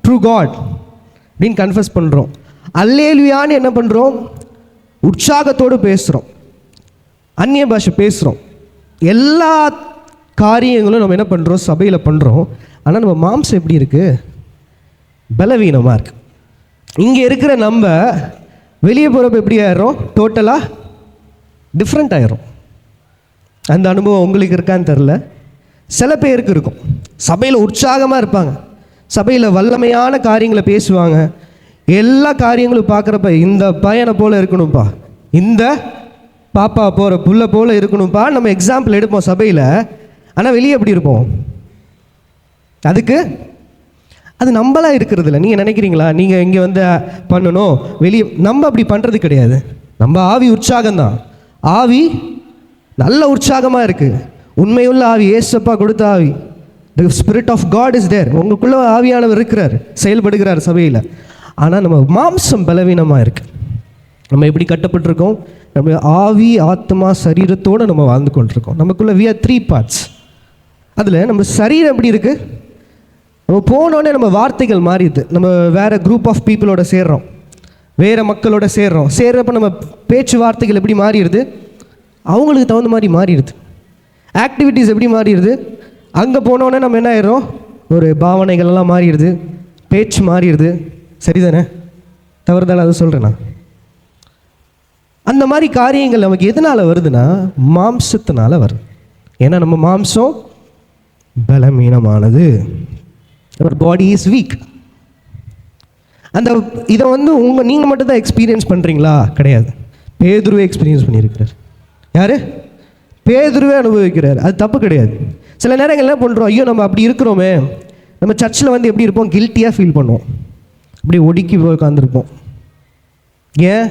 true God அப்படின்னு கன்ஃபஸ் பண்ணுறோம். அல்லேலுயான்னு என்ன பண்ணுறோம்? உற்சாகத்தோடு பேசுகிறோம், அந்நிய பாஷை பேசுகிறோம், எல்லா காரியங்களும் நம்ம என்ன பண்ணுறோம்? சபையில் பண்ணுறோம். ஆனால் நம்ம மாம்சம் எப்படி இருக்குது? பலவீனமாக இருக்குது. இங்கே இருக்கிற நம்ம வெளியே போகிறப்ப எப்படி ஆயிடுறோம்? டோட்டலாக டிஃப்ரெண்ட் ஆயிரும். அந்த அனுபவம் உங்களுக்கு இருக்கான்னு தெரில, சில பேருக்கு இருக்கும். சபையில் உற்சாகமாக இருப்பாங்க, சபையில் வல்லமையான காரியங்களை பேசுவாங்க, எல்லா காரியங்களும் பார்க்குறப்ப இந்த பையனை போல் இருக்கணும்ப்பா, இந்த பாப்பா போகிற புள்ள போல் இருக்கணும்ப்பா நம்ம எக்ஸாம்பிள் எடுப்போம் சபையில். ஆனால் வெளியே எப்படி இருப்போம்? அதுக்கு அது நம்மளாக இருக்கிறது இல்லை. நீங்கள் நினைக்கிறீங்களா நீங்கள் இங்கே வந்து பண்ணணும் வெளியே? நம்ம அப்படி பண்ணுறது கிடையாது. நம்ம ஆவி உற்சாகம்தான். ஆவி நல்ல உற்சாகமாக இருக்குது. உண்மையுள்ள ஆவி, ஏசப்பா கொடுத்த ஆவி, the spirit of God is there. உங்களுக்குள்ள ஆவியானவர் இருக்கிறார், செயல்படுகிறார் சபையில். ஆனால் நம்ம மாம்சம் பலவீனமாக இருக்குது. நம்ம எப்படி கட்டப்பட்டிருக்கோம்? நம்ம ஆவி, ஆத்மா, சரீரத்தோடு நம்ம வாழ்ந்து கொண்டிருக்கோம். நமக்குள்ள we are 3 parts. அதில் நம்ம சரீரம் எப்படி இருக்குது? நம்ம போனோடனே நம்ம வார்த்தைகள் மாறிடுது. நம்ம வேறு குரூப் ஆஃப் பீப்புளோட சேர்றோம், வேறு மக்களோட சேர்றப்ப நம்ம பேச்சு வார்த்தைகள் எப்படி மாறிடுது? அவங்களுக்கு தகுந்த மாதிரி மாறிடுது. ஆக்டிவிட்டீஸ் எப்படி மாறிடுது? அங்கே போனோடனே நம்ம என்ன ஆயிடுறோம்? ஒரு பாவனைகள் எல்லாம் மாறிடுது, பேச்சு மாறிடுது. சரிதானே? தவறுதானே அதை சொல்கிறேன் நான். அந்த மாதிரி காரியங்கள் நமக்கு எதனால் வருதுன்னா மாம்சத்தினால வருது. ஏன்னா நம்ம மாம்சம் பலவீனமானது. அவர் பாடி இஸ் வீக். அந்த இதை வந்து நீங்கள் மட்டும்தான் எக்ஸ்பீரியன்ஸ் பண்ணுறீங்களா? கிடையாது. பேதுருவே எக்ஸ்பீரியன்ஸ் பண்ணியிருக்கிறார். யார்? பேதுருவே அனுபவிக்கிறார். அது தப்பு கிடையாது. சில நேரங்கள் என்ன பண்ணுறோம்? ஐயோ நம்ம அப்படி இருக்கிறோமே. நம்ம சர்ச்சில் வந்து எப்படி இருப்போம்? கில்ட்டியாக ஃபீல் பண்ணுவோம், அப்படியே ஒடுக்கி போய் உட்காந்துருப்போம். ஏன்?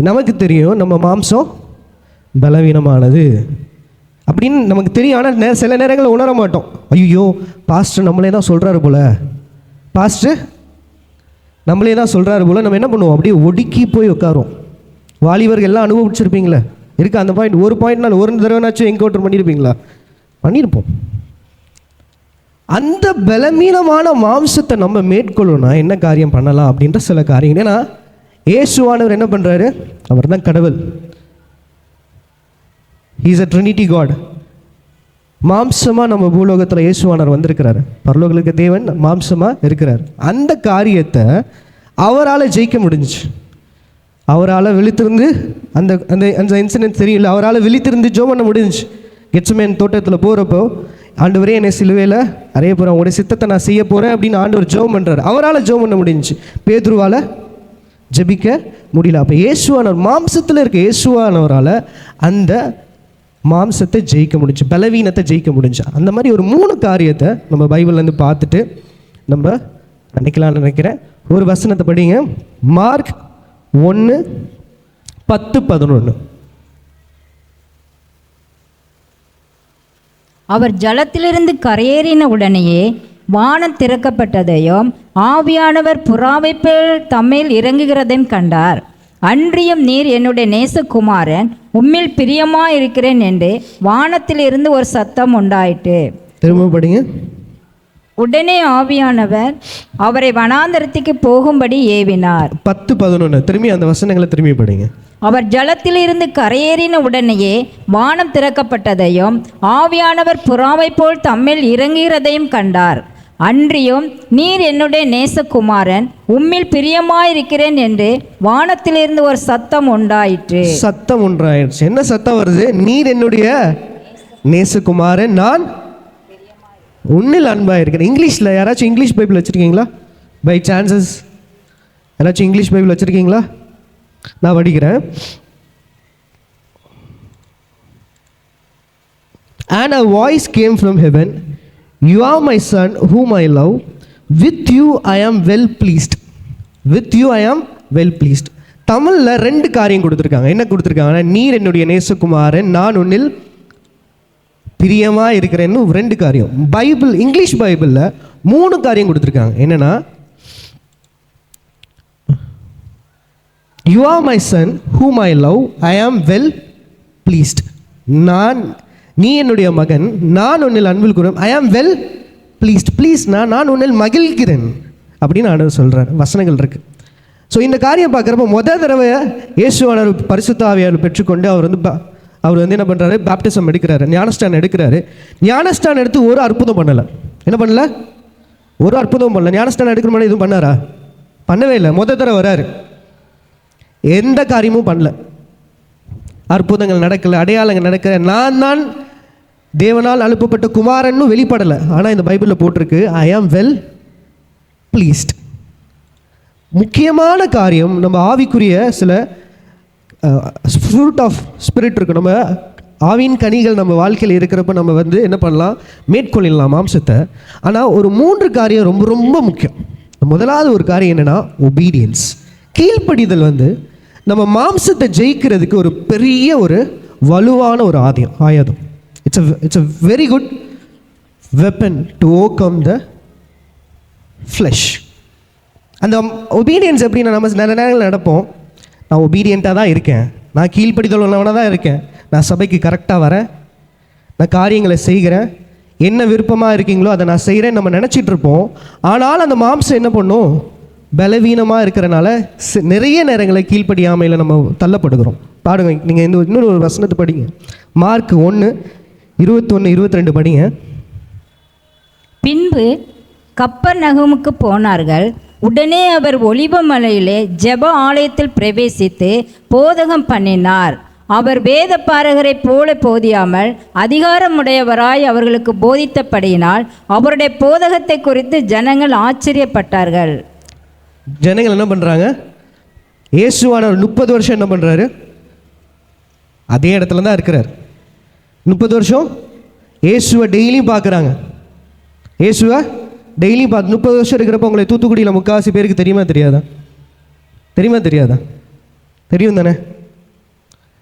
நமக்கு தெரியும் நம்ம மாம்சம் பலவீனமானது அப்படின்னு நமக்கு தெரியும். ஆனால் சில நேரங்களில் உணர மாட்டோம். ஐயோ பாஸ்டர் நம்மளே தான் சொல்கிறாரு போல், பாஸ்டர் நம்மளே தான் சொல்கிறாரு போல். நம்ம என்ன பண்ணுவோம்? அப்படியே ஒடுக்கி போய் உட்காரோம். வாலிபர்கள் எல்லாம் அனுபவிச்சிருப்பீங்களே இருக்கா அந்த பாயிண்ட்? ஒரு பாயிண்ட்னால ஒரு தடவைனாச்சும் என்கவுண்டர் பண்ணியிருப்பீங்களா? பண்ணியிருப்போம். அந்த பலவீனமான மாம்சத்தை நம்ம மேற்கொள்ளணும்னா என்ன காரியம் பண்ணலாம் அப்படின்ற சில காரியங்கள். ஏன்னா இயேசுவானவர் என்ன பண்ணுறாரு? அவர் தான் கடவுள். He is a Trinity God. மாம்சமாக நம்ம பூலோகத்தில் இயேசுவானவர் வந்திருக்கிறார். பரலோகத்துக்கு தேவன் மாம்சமாக இருக்கிறார். அந்த காரியத்தை அவரால் ஜெயிக்க முடிஞ்சிச்சு. அவரால் விழித்திருந்து அந்த அந்த அந்த இன்சிடென்ட் தெரியல, அவரால் விழித்திருந்து ஜெபம் பண்ண முடிஞ்சிச்சு. கெத்செமனே தோட்டத்தில் போகிறப்போ, ஆண்டவரே என்னை சிலுவையில் அறைய போகிறேன், உங்களுடைய சித்தத்தை நான் செய்ய போகிறேன் அப்படின்னு ஆண்டவர் ஜெபம் பண்ணுறாரு. அவரால் ஜெபம் பண்ண முடிஞ்சிச்சு, பேதுருவால் ஜெபிக்க முடியல. அப்போ இயேசுவானவர் மாம்சத்தில் இருக்க இயேசுவானவரால் அந்த மாம்சத்தை ஜெயிக்க முடிஞ்சு, பலவீனத்தை ஜெயிக்க முடிஞ்சு. அந்த மாதிரி ஒரு 3 காரியத்தை நம்ம பைபிள்லேருந்து பார்த்துட்டு நம்ம நினைக்கலாம்னு நினைக்கிறேன். ஒரு வசனத்தை படிங்க. மார்க் 1:10-11. அவர் ஜலத்திலிருந்து கரையேறின உடனேயே வானம் திறக்கப்பட்டதையும் ஆவியானவர் புறாவைப் போல் தம்மேல் இறங்குகிறதையும் கண்டார். அன்றியும் நீர் என்னுடைய நேசகுமாரன், உம்மில் பிரியமாயிருக்கிறேன் என்று வானத்திலிருந்து ஒரு சத்தம் உண்டாயிற்று. திரும்ப படிங்க. உடனே ஆவியானவர் அவரை வனாந்தரத்துக்கு போகும்படி ஏவினார். 10-11 திரும்பி அந்த வசனங்களை திரும்பி படிங்க. அவர் ஜலத்திலிருந்து கரையேறின உடனேயே வானம் திறக்கப்பட்டதையும் ஆவியானவர் புறாவைப் போல் தம்மேல் இறங்குகிறதையும் கண்டார். அன்றியும் நீர் என்னுடைய நேசகுமாரன், உம்மில் பிரியமாயிருக்கிறேன் என்று வானத்திலிருந்து ஒரு சத்தம் உண்டாயிற்று. சத்தம் ஒன்றாயிடுச்சு. என்ன சத்தம் வருது? நீர் என்னுடைய நேசகுமாரன், நான் உன்னில் அன்பாக இருக்கிறேன். இங்கிலீஷில் யாராச்சும் இங்கிலீஷ் பைபிள் வச்சுருக்கீங்களா? பை சான்சஸ் யாராச்சும் இங்கிலீஷ் பைபிள் வச்சுருக்கீங்களா? நான் படிக்கிறேன். And a voice came from heaven, you are my son whom I love, with you I am well pleased. With you I am well pleased. தமிழில் 2 காரியம் கொடுத்துருக்காங்க. என்ன கொடுத்துருக்காங்கன்னா, நீர் என்னுடைய நேசகுமாரன், நான் உன்னில் பிரியமாக இருக்கிறேன்னு 2 காரியம். பைபிள் இங்கிலீஷ் பைபிளில் 3 காரியம் கொடுத்துருக்காங்க. என்னென்னா, you are my son whom I love, I am well pleased. நீ என்னுடைய மகன், நான் உன்னில் அன்பில் கூறும், I am well pleased. Please நான் உன்னில் மகிழ்கிறேன் அப்படின்னு ஆண்டவர் சொல்கிறார். வசனங்கள் இருக்குது. ஸோ இந்த காரியம் பார்க்குறப்ப முதல் தடவை இயேசுவானவர் பரிசுத்த ஆவியானவர் பெற்றுக்கொண்டு அவர் வந்து என்ன பண்ணுறாரு? பேப்டிசம் எடுக்கிறாரு, ஞானஸ்தானம் எடுக்கிறாரு. ஞானஸ்தானம் எடுத்து ஒரு அற்புதம் பண்ணலை. என்ன பண்ணல? ஒரு அற்புதம் பண்ணல. ஞானஸ்தானம் எடுக்கிற மாதிரி எதுவும் பண்ணாரா? பண்ணவே இல்லை. முதல் தடவை வராரு, எந்த காரியமும் பண்ணல, அற்புதங்கள் நடக்கலை, அடையாளங்கள் நடக்கலை. நான் தான் தேவனால் அனுப்பப்பட்ட குமாரன்னு வெளிப்படலை. ஆனால் இந்த பைபிளில் போட்டிருக்கு, ஐ ஆம் வெல் ப்ளீஸ்ட். முக்கியமான காரியம், நம்ம ஆவிக்குரிய சில ஃப்ரூட் ஆஃப் ஸ்பிரிட் இருக்கும். நம்ம ஆவின் கனிகள் நம்ம வாழ்க்கையில் இருக்கிறப்ப நம்ம வந்து என்ன பண்ணலாம், மேற்கொள்ளலாம் மாம்சத்தை. ஆனால் ஒரு 3 காரியம் ரொம்ப ரொம்ப முக்கியம். முதலாவது ஒரு காரியம் என்னென்னா ஒபீடியன்ஸ், கீழ்ப்படிதல். வந்து நம்ம மாம்சத்தை ஜெயிக்கிறதுக்கு ஒரு பெரிய ஒரு வலுவான ஒரு ஆயுதம். It's a very good weapon to overcome the flesh. அந்த ஒபீடியன்ஸ் எப்படின்னா, நம்ம நிறைய நேரங்கள் நடப்போம், நான் ஒபீடியண்ட்டாக தான் இருக்கேன், நான் கீழ்ப்படிதல் உள்ளவனாக தான் இருக்கேன், நான் சபைக்கு கரெக்டாக வரேன், நான் காரியங்களை செய்கிறேன், என்ன விருப்பமாக இருக்கீங்களோ அதை நான் செய்கிறேன் நம்ம நினச்சிட்டு இருப்போம். ஆனால் அந்த மாம்சம் என்ன பண்ணும், பலவீனமாக இருக்கிறனால நிறைய நேரங்களை கீழ்ப்படியாமையில் நம்ம தள்ளப்படுகிறோம். பாடுங்க, நீங்கள் இன்னொரு ஒரு வசனத்தை படிங்க. மார்க் 1:21-22 படிங்க. பின்பு கப்பர்நகமுக்கு போனார்கள். உடனே அவர் ஒலிவமலையிலே ஜெப ஆலயத்தில் பிரவேசித்து போதகம் பண்ணினார். அவர் வேத பாரகரைப் போல போதியாமல் அதிகாரமுடையவராய் அவர்களுக்கு போதித்தபடியினால் அவருடைய போதகத்தை குறித்து ஜனங்கள் ஆச்சரியப்பட்டார்கள். ஜனங்கள் என்ன பண்ணுறாங்க, இயேசுவானவர் 30 வருஷம் என்ன பண்ணுறாரு, அதே இடத்துல தான் இருக்கிறார். 30 வருஷம் இயேசுவை டெய்லியும் பார்க்குறாங்க. இயேசுவை டெய்லியும் 30 வருஷம் இருக்கிறப்ப உங்களை தூத்துக்குடியில் முக்கால்வாசி பேருக்கு தெரியுமா தெரியாதா? தெரியும் தானே?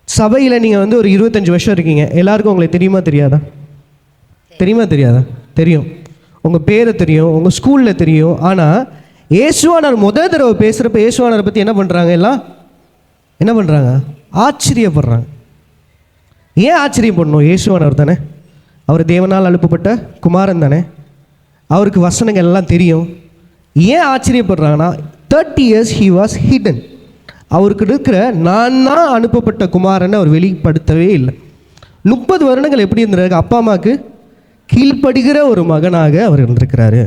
சபையில் நீங்கள் வந்து ஒரு 25 வருஷம் இருக்கீங்க, எல்லாருக்கும் உங்களை தெரியுமா தெரியாதா? தெரியும். உங்கள் பேரை தெரியும், உங்கள் ஸ்கூலில் தெரியும். ஆனால் இயேசுவானவர் முதல் தடவை பேசுகிறப்ப இயேசுவானவரை பற்றி என்ன பண்ணுறாங்க, எல்லாம் என்ன பண்ணுறாங்க, ஆச்சரியப்படுறாங்க. ஏன் ஆச்சரியப்படணும்? இயேசுவானவர் தானே, அவர் தேவனால் அனுப்பப்பட்ட குமாரன் தானே, அவருக்கு வசனங்கள் எல்லாம் தெரியும். ஏன் ஆச்சரியப்படுறாங்கன்னா 30 years he was hidden. அவருக்கு இருக்கிற நான் தான் அனுப்பப்பட்ட குமாரனை அவர் வெளிப்படுத்தவே இல்லை. 30 வருடங்கள் எப்படி இருந்திருக்காரு, அப்பா அம்மாவுக்கு கீழ்ப்படுகிற ஒரு மகனாக அவர் இருந்திருக்கிறாரு.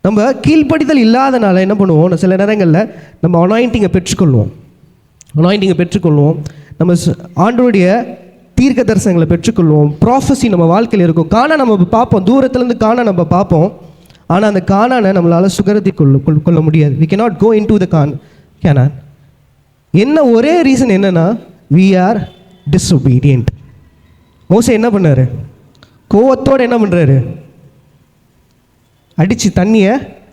நம்ம கீழ்ப்படிதல் இல்லாதனால என்ன பண்ணுவோம், சில நேரங்களில் நம்ம அனாயிண்டிங்கை பெற்றுக்கொள்வோம். நம்ம ஆண்டவருடைய தீர்க்க தரிசனங்களை பெற்றுக்கொள்வோம். ப்ராஃபஸி நம்ம வாழ்க்கையில் இருக்கும். காணா நம்ம பார்ப்போம், தூரத்துலேருந்து காணா நம்ம பார்ப்போம். ஆனால் அந்த காணானை நம்மளால் சுகரத்தி கொள்ள முடியாது. we cannot go into the Canaan. என்ன ஒரே ரீசன் என்னன்னா, we are disobedient. மோசே என்ன பண்ணாரு, கோவத்தோடு என்ன பண்ணுறாரு, அடித்து தண்ணியை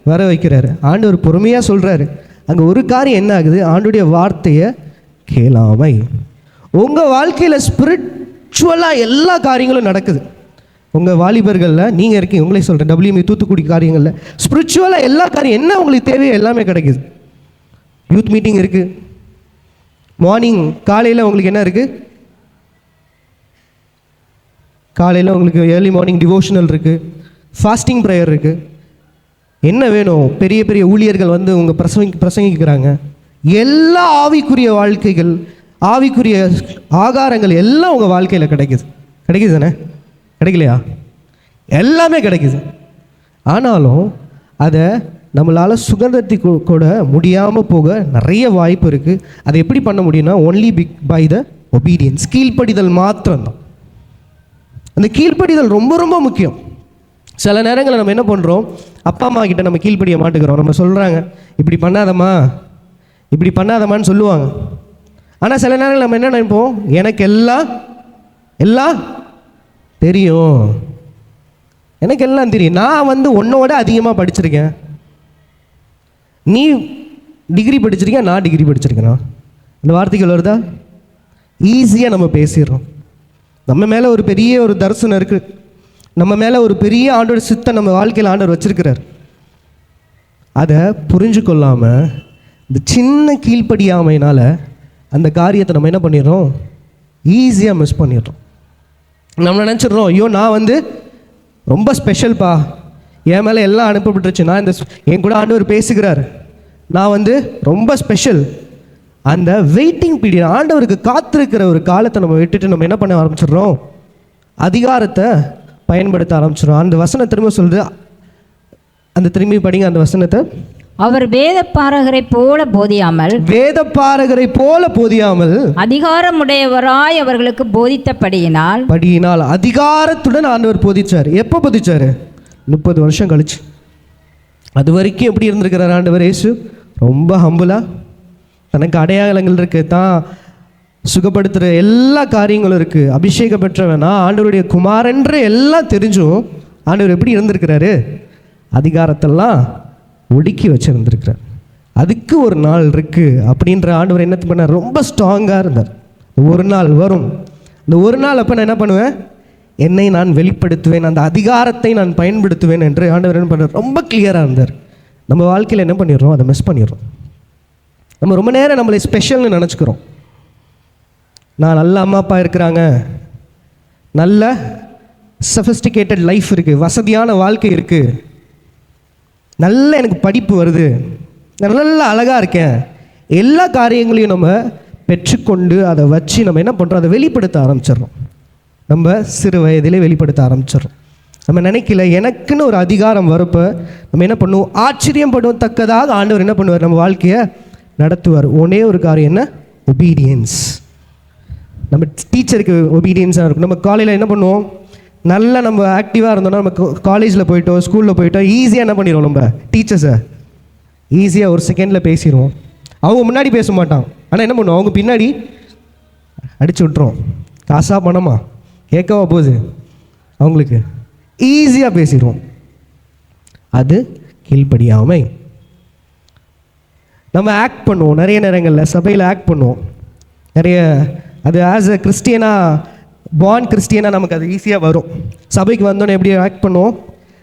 வர வைக்கிறாரு. ஆண்டவர் பொறுமையாக சொல்கிறாரு. அங்கே ஒரு காரியம் என்ன ஆகுது, ஆண்டுடைய வார்த்தையை கேளாமை. உங்கள் வாழ்க்கையில் ஸ்பிரிச்சுவலாக எல்லா காரியங்களும் நடக்குது. உங்கள் வாலிபர்களில் நீங்கள் இருக்கீங்க, உங்களே சொல்கிறேன், WME தூத்துக்குடி காரியங்களில் ஸ்பிரிச்சுவலாக எல்லா காரியம் என்ன உங்களுக்கு தேவையோ எல்லாமே கிடைக்குது. யூத் மீட்டிங் இருக்குது, மார்னிங் காலையில் உங்களுக்கு என்ன இருக்குது, காலையில் உங்களுக்கு ஏர்லி மார்னிங் டிவோஷனல் இருக்குது, ஃபாஸ்டிங் ப்ரேயர் இருக்குது. என்ன வேணும், பெரிய பெரிய ஊழியர்கள் வந்து உங்கள் பிரசங்கிக்கிறாங்க. எல்லா ஆவிக்குரிய வாழ்க்கைகள், ஆவிக்குரிய ஆகாரங்கள் எல்லாம் உங்கள் வாழ்க்கையில் கிடைக்குது தானே? கிடைக்கலையா? எல்லாமே கிடைக்குது. ஆனாலும் அதை நம்மளால் சுகந்தத்தி கூட முடியாமல் போக நிறைய வாய்ப்பு இருக்குது. அதை எப்படி பண்ண முடியும்னா, ஒன்லி பை த ஒபீடியன்ஸ், கீழ்ப்படிதல் மாத்திரம்தான். அந்த கீழ்ப்படிதல் ரொம்ப ரொம்ப முக்கியம். சில நேரங்களில் நம்ம என்ன பண்ணுறோம், அப்பா அம்மா கிட்ட நம்ம கீழ்ப்படிய மாட்டுக்கிறோம். நம்ம சொல்கிறாங்க, இப்படி பண்ணாதம்மான்னு சொல்லுவாங்க. ஆனால் சில நேரங்கள் நம்ம என்ன நினைப்போம், எனக்கு எல்லாம் தெரியும், எனக்கு எல்லாம் தெரியும், நான் வந்து உன்னோட அதிகமாக படிச்சிருக்கேன், நீ டிகிரி படிச்சிருக்கேன், நான் டிகிரி படிச்சிருக்கேனா? அந்த வார்த்தைகள் வருதா? ஈஸியாக நம்ம பேசிடுறோம். நம்ம மேலே ஒரு பெரிய ஒரு தரிசனம் இருக்குது, நம்ம மேலே ஒரு பெரிய ஆண்டோட சித்தம் நம்ம வாழ்க்கையில் ஆண்டவர் வச்சிருக்கிறார். அதை புரிஞ்சு கொள்ளாமல் இந்த சின்ன கீழ்ப்படியாமையினால் அந்த காரியத்தை நம்ம என்ன பண்ணிடுறோம், ஈஸியாக மிஸ் பண்ணிடுறோம். நம்ம நினச்சிடுறோம், ஐயோ நான் வந்து ரொம்ப ஸ்பெஷல்ப்பா, என் மேலே எல்லாம் அனுப்பப்பட்டுருச்சு, நான் என் கூட ஆண்டவர் பேசுகிறார், நான் வந்து ரொம்ப ஸ்பெஷல். அந்த வெயிட்டிங் பீரியட், ஆண்டவருக்கு காத்திருக்கிற ஒரு காலத்தை நம்ம விட்டுட்டு நம்ம என்ன பண்ண ஆரம்பிச்சிடுறோம், அதிகாரத்தை பயன்படுத்த ஆரம்பிச்சிடும். அந்த வசனம் திரும்ப சொல்லுது, அந்த திரும்பி படிங்க அந்த வசனத்தை. அவர் வேத பாரகரை போல போதியாமல் அதிகாரமுடையவராய் அவர்களுக்கு போதித்தபடியினால் அதிகாரத்துடன் ஆண்டவர் போதிச்சார். எப்போ போதிச்சாரு? 30 வருஷம் கழிச்சு. அது வரைக்கும் எப்படி இருந்திருக்கிறார் ஆண்டவர் இயேசு? ரொம்ப ஹம்புலா, தனக்கு அடையாளங்கள் இருக்குது, தான் சுகப்படுத்துகிற எல்லா காரியங்களும் இருக்குது. அபிஷேகம் பெற்றவன் நான் ஆண்டவருடைய குமாரன்ற எல்லாம் தெரிஞ்சும் ஆண்டவர் எப்படி இருந்திருக்கிறாரு? அதிகாரத்தெல்லாம் ஒடுக்கி வச்சுருந்துருக்கிறார். அதுக்கு ஒரு நாள் இருக்குது அப்படின்ற ஆண்டவர் என்ன பண்ணார்? ரொம்ப ஸ்ட்ராங்காக இருந்தார். ஒரு நாள் வரும், இந்த ஒரு நாள் அப்போ நான் என்ன பண்ணுவேன்? என்னை நான் வெளிப்படுத்துவேன், அந்த அதிகாரத்தை நான் பயன்படுத்துவேன் என்று ஆண்டவர் என்ன பண்ணார்? ரொம்ப கிளியராக இருந்தார். நம்ம வாழ்க்கையில் என்ன பண்ணிடுறோம்? அதை மிஸ் பண்ணிடுறோம். நம்ம ரொம்ப நேரம் நம்மளை ஸ்பெஷல்னு நினச்சிக்கிறோம். நான் நல்ல அம்மா அப்பா இருக்கிறாங்க, நல்ல சஃபிஸ்டிகேட்டட் லைஃப் இருக்குது, வசதியான வாழ்க்கை இருக்குது, நல்ல எனக்கு படிப்பு வருது, நான் நல்லா அழகாக இருக்கேன், எல்லா காரியங்களையும் நம்ம பெற்றுக்கொண்டு அதை வச்சு நம்ம என்ன பண்ணுறோம்? அதை வெளிப்படுத்த ஆரம்பிச்சிடுறோம். நம்ம சிறு வயதிலே வெளிப்படுத்த ஆரம்பிச்சிடுறோம். நம்ம நினைக்கல எனக்குன்னு ஒரு அதிகாரம் வரப்போ நம்ம என்ன பண்ணுவோம்? ஆச்சரியப்படத்தக்கதாக ஆண்டவர் என்ன பண்ணுவார்? நம்ம வாழ்க்கையை நடத்துவார். ஒரே ஒரு காரியம் என்ன? ஒபீடியன்ஸ். நம்ம டீச்சருக்கு ஒபீடியன்ஸாக இருக்கும். நம்ம காலையில் என்ன பண்ணுவோம்? நல்லா நம்ம ஆக்டிவாக இருந்தோம்னா நம்ம காலேஜில் போயிட்டோம், ஸ்கூலில் போயிட்டோம், ஈஸியாக என்ன பண்ணிடுவோம்? நம்ம டீச்சர்ஸை ஈஸியாக ஒரு செகண்டில் பேசிடுவோம். அவங்க முன்னாடி பேச மாட்டான், ஆனால் என்ன பண்ணுவோம்? அவங்க பின்னாடி அடிச்சு விட்டுருவோம். காசா பணமா கேட்கவா போகுது அவங்களுக்கு, ஈஸியாக பேசிடுவோம். அது கீழ்ப்படியாமை. நம்ம ஆக்ட் பண்ணுவோம், நிறைய நேரங்களில் சபையில் ஆக்ட் பண்ணுவோம் நிறைய. அது ஆஸ் அ கிறிஸ்டியனாக, பார்ன் கிறிஸ்டியனாக நமக்கு அது ஈஸியாக வரும். சபைக்கு வந்தோன்னே எப்படி ஆக்ட் பண்ணுவோம்?